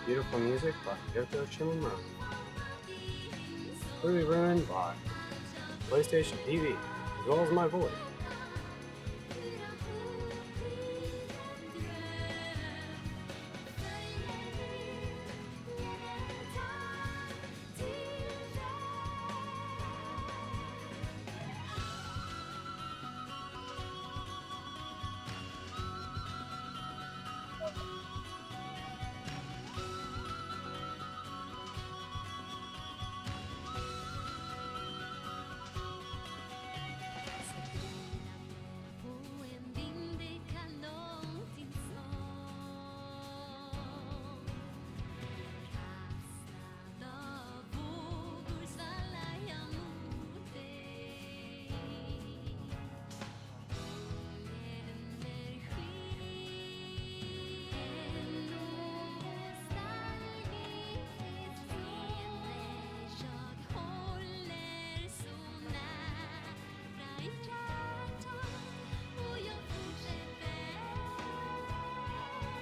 Beautiful music by Yoko Shimomura. Clearly ruined by PlayStation TV, as well as my voice.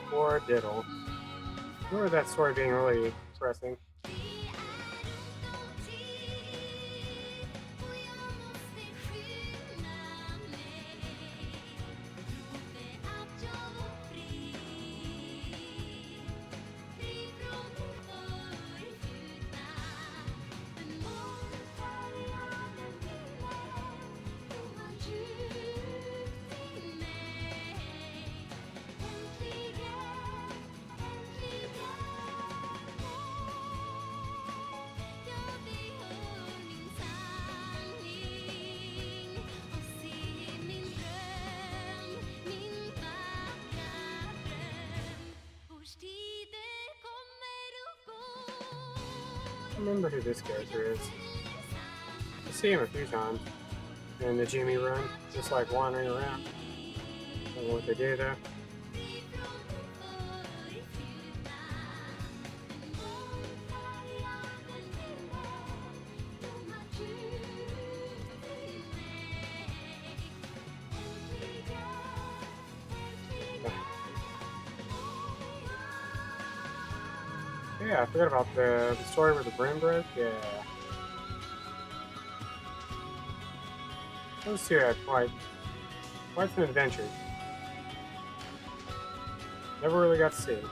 Poor Diddle. I remember that story being really depressing. I remember who this character is. I see him a few times in the Jumi run, just like wandering around. I don't know what they do though. Yeah, I forgot about the story where the brim broke. Yeah. Those two had quite some adventures. Never really got to see it.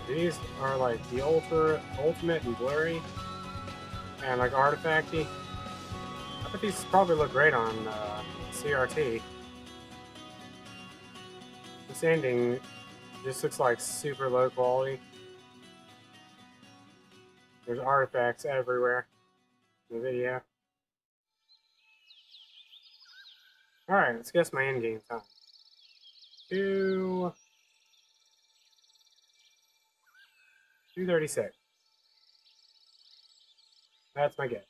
These are like the ultimate and blurry and like artifacty. I bet these probably look great on CRT. This ending just looks like super low quality. There's artifacts everywhere in the video. Alright, let's guess my endgame time. 236. That's my guess.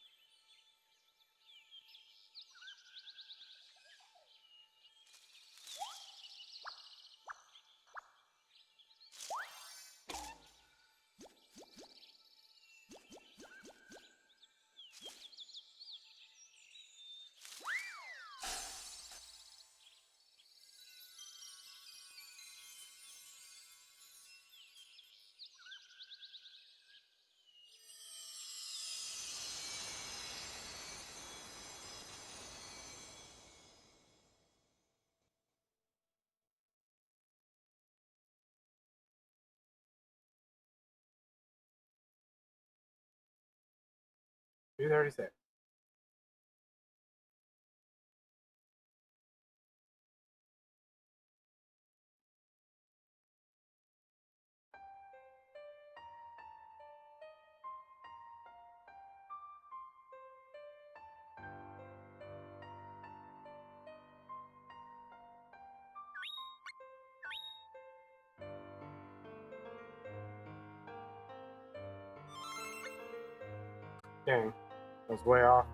Two 36. Dang, I was way off.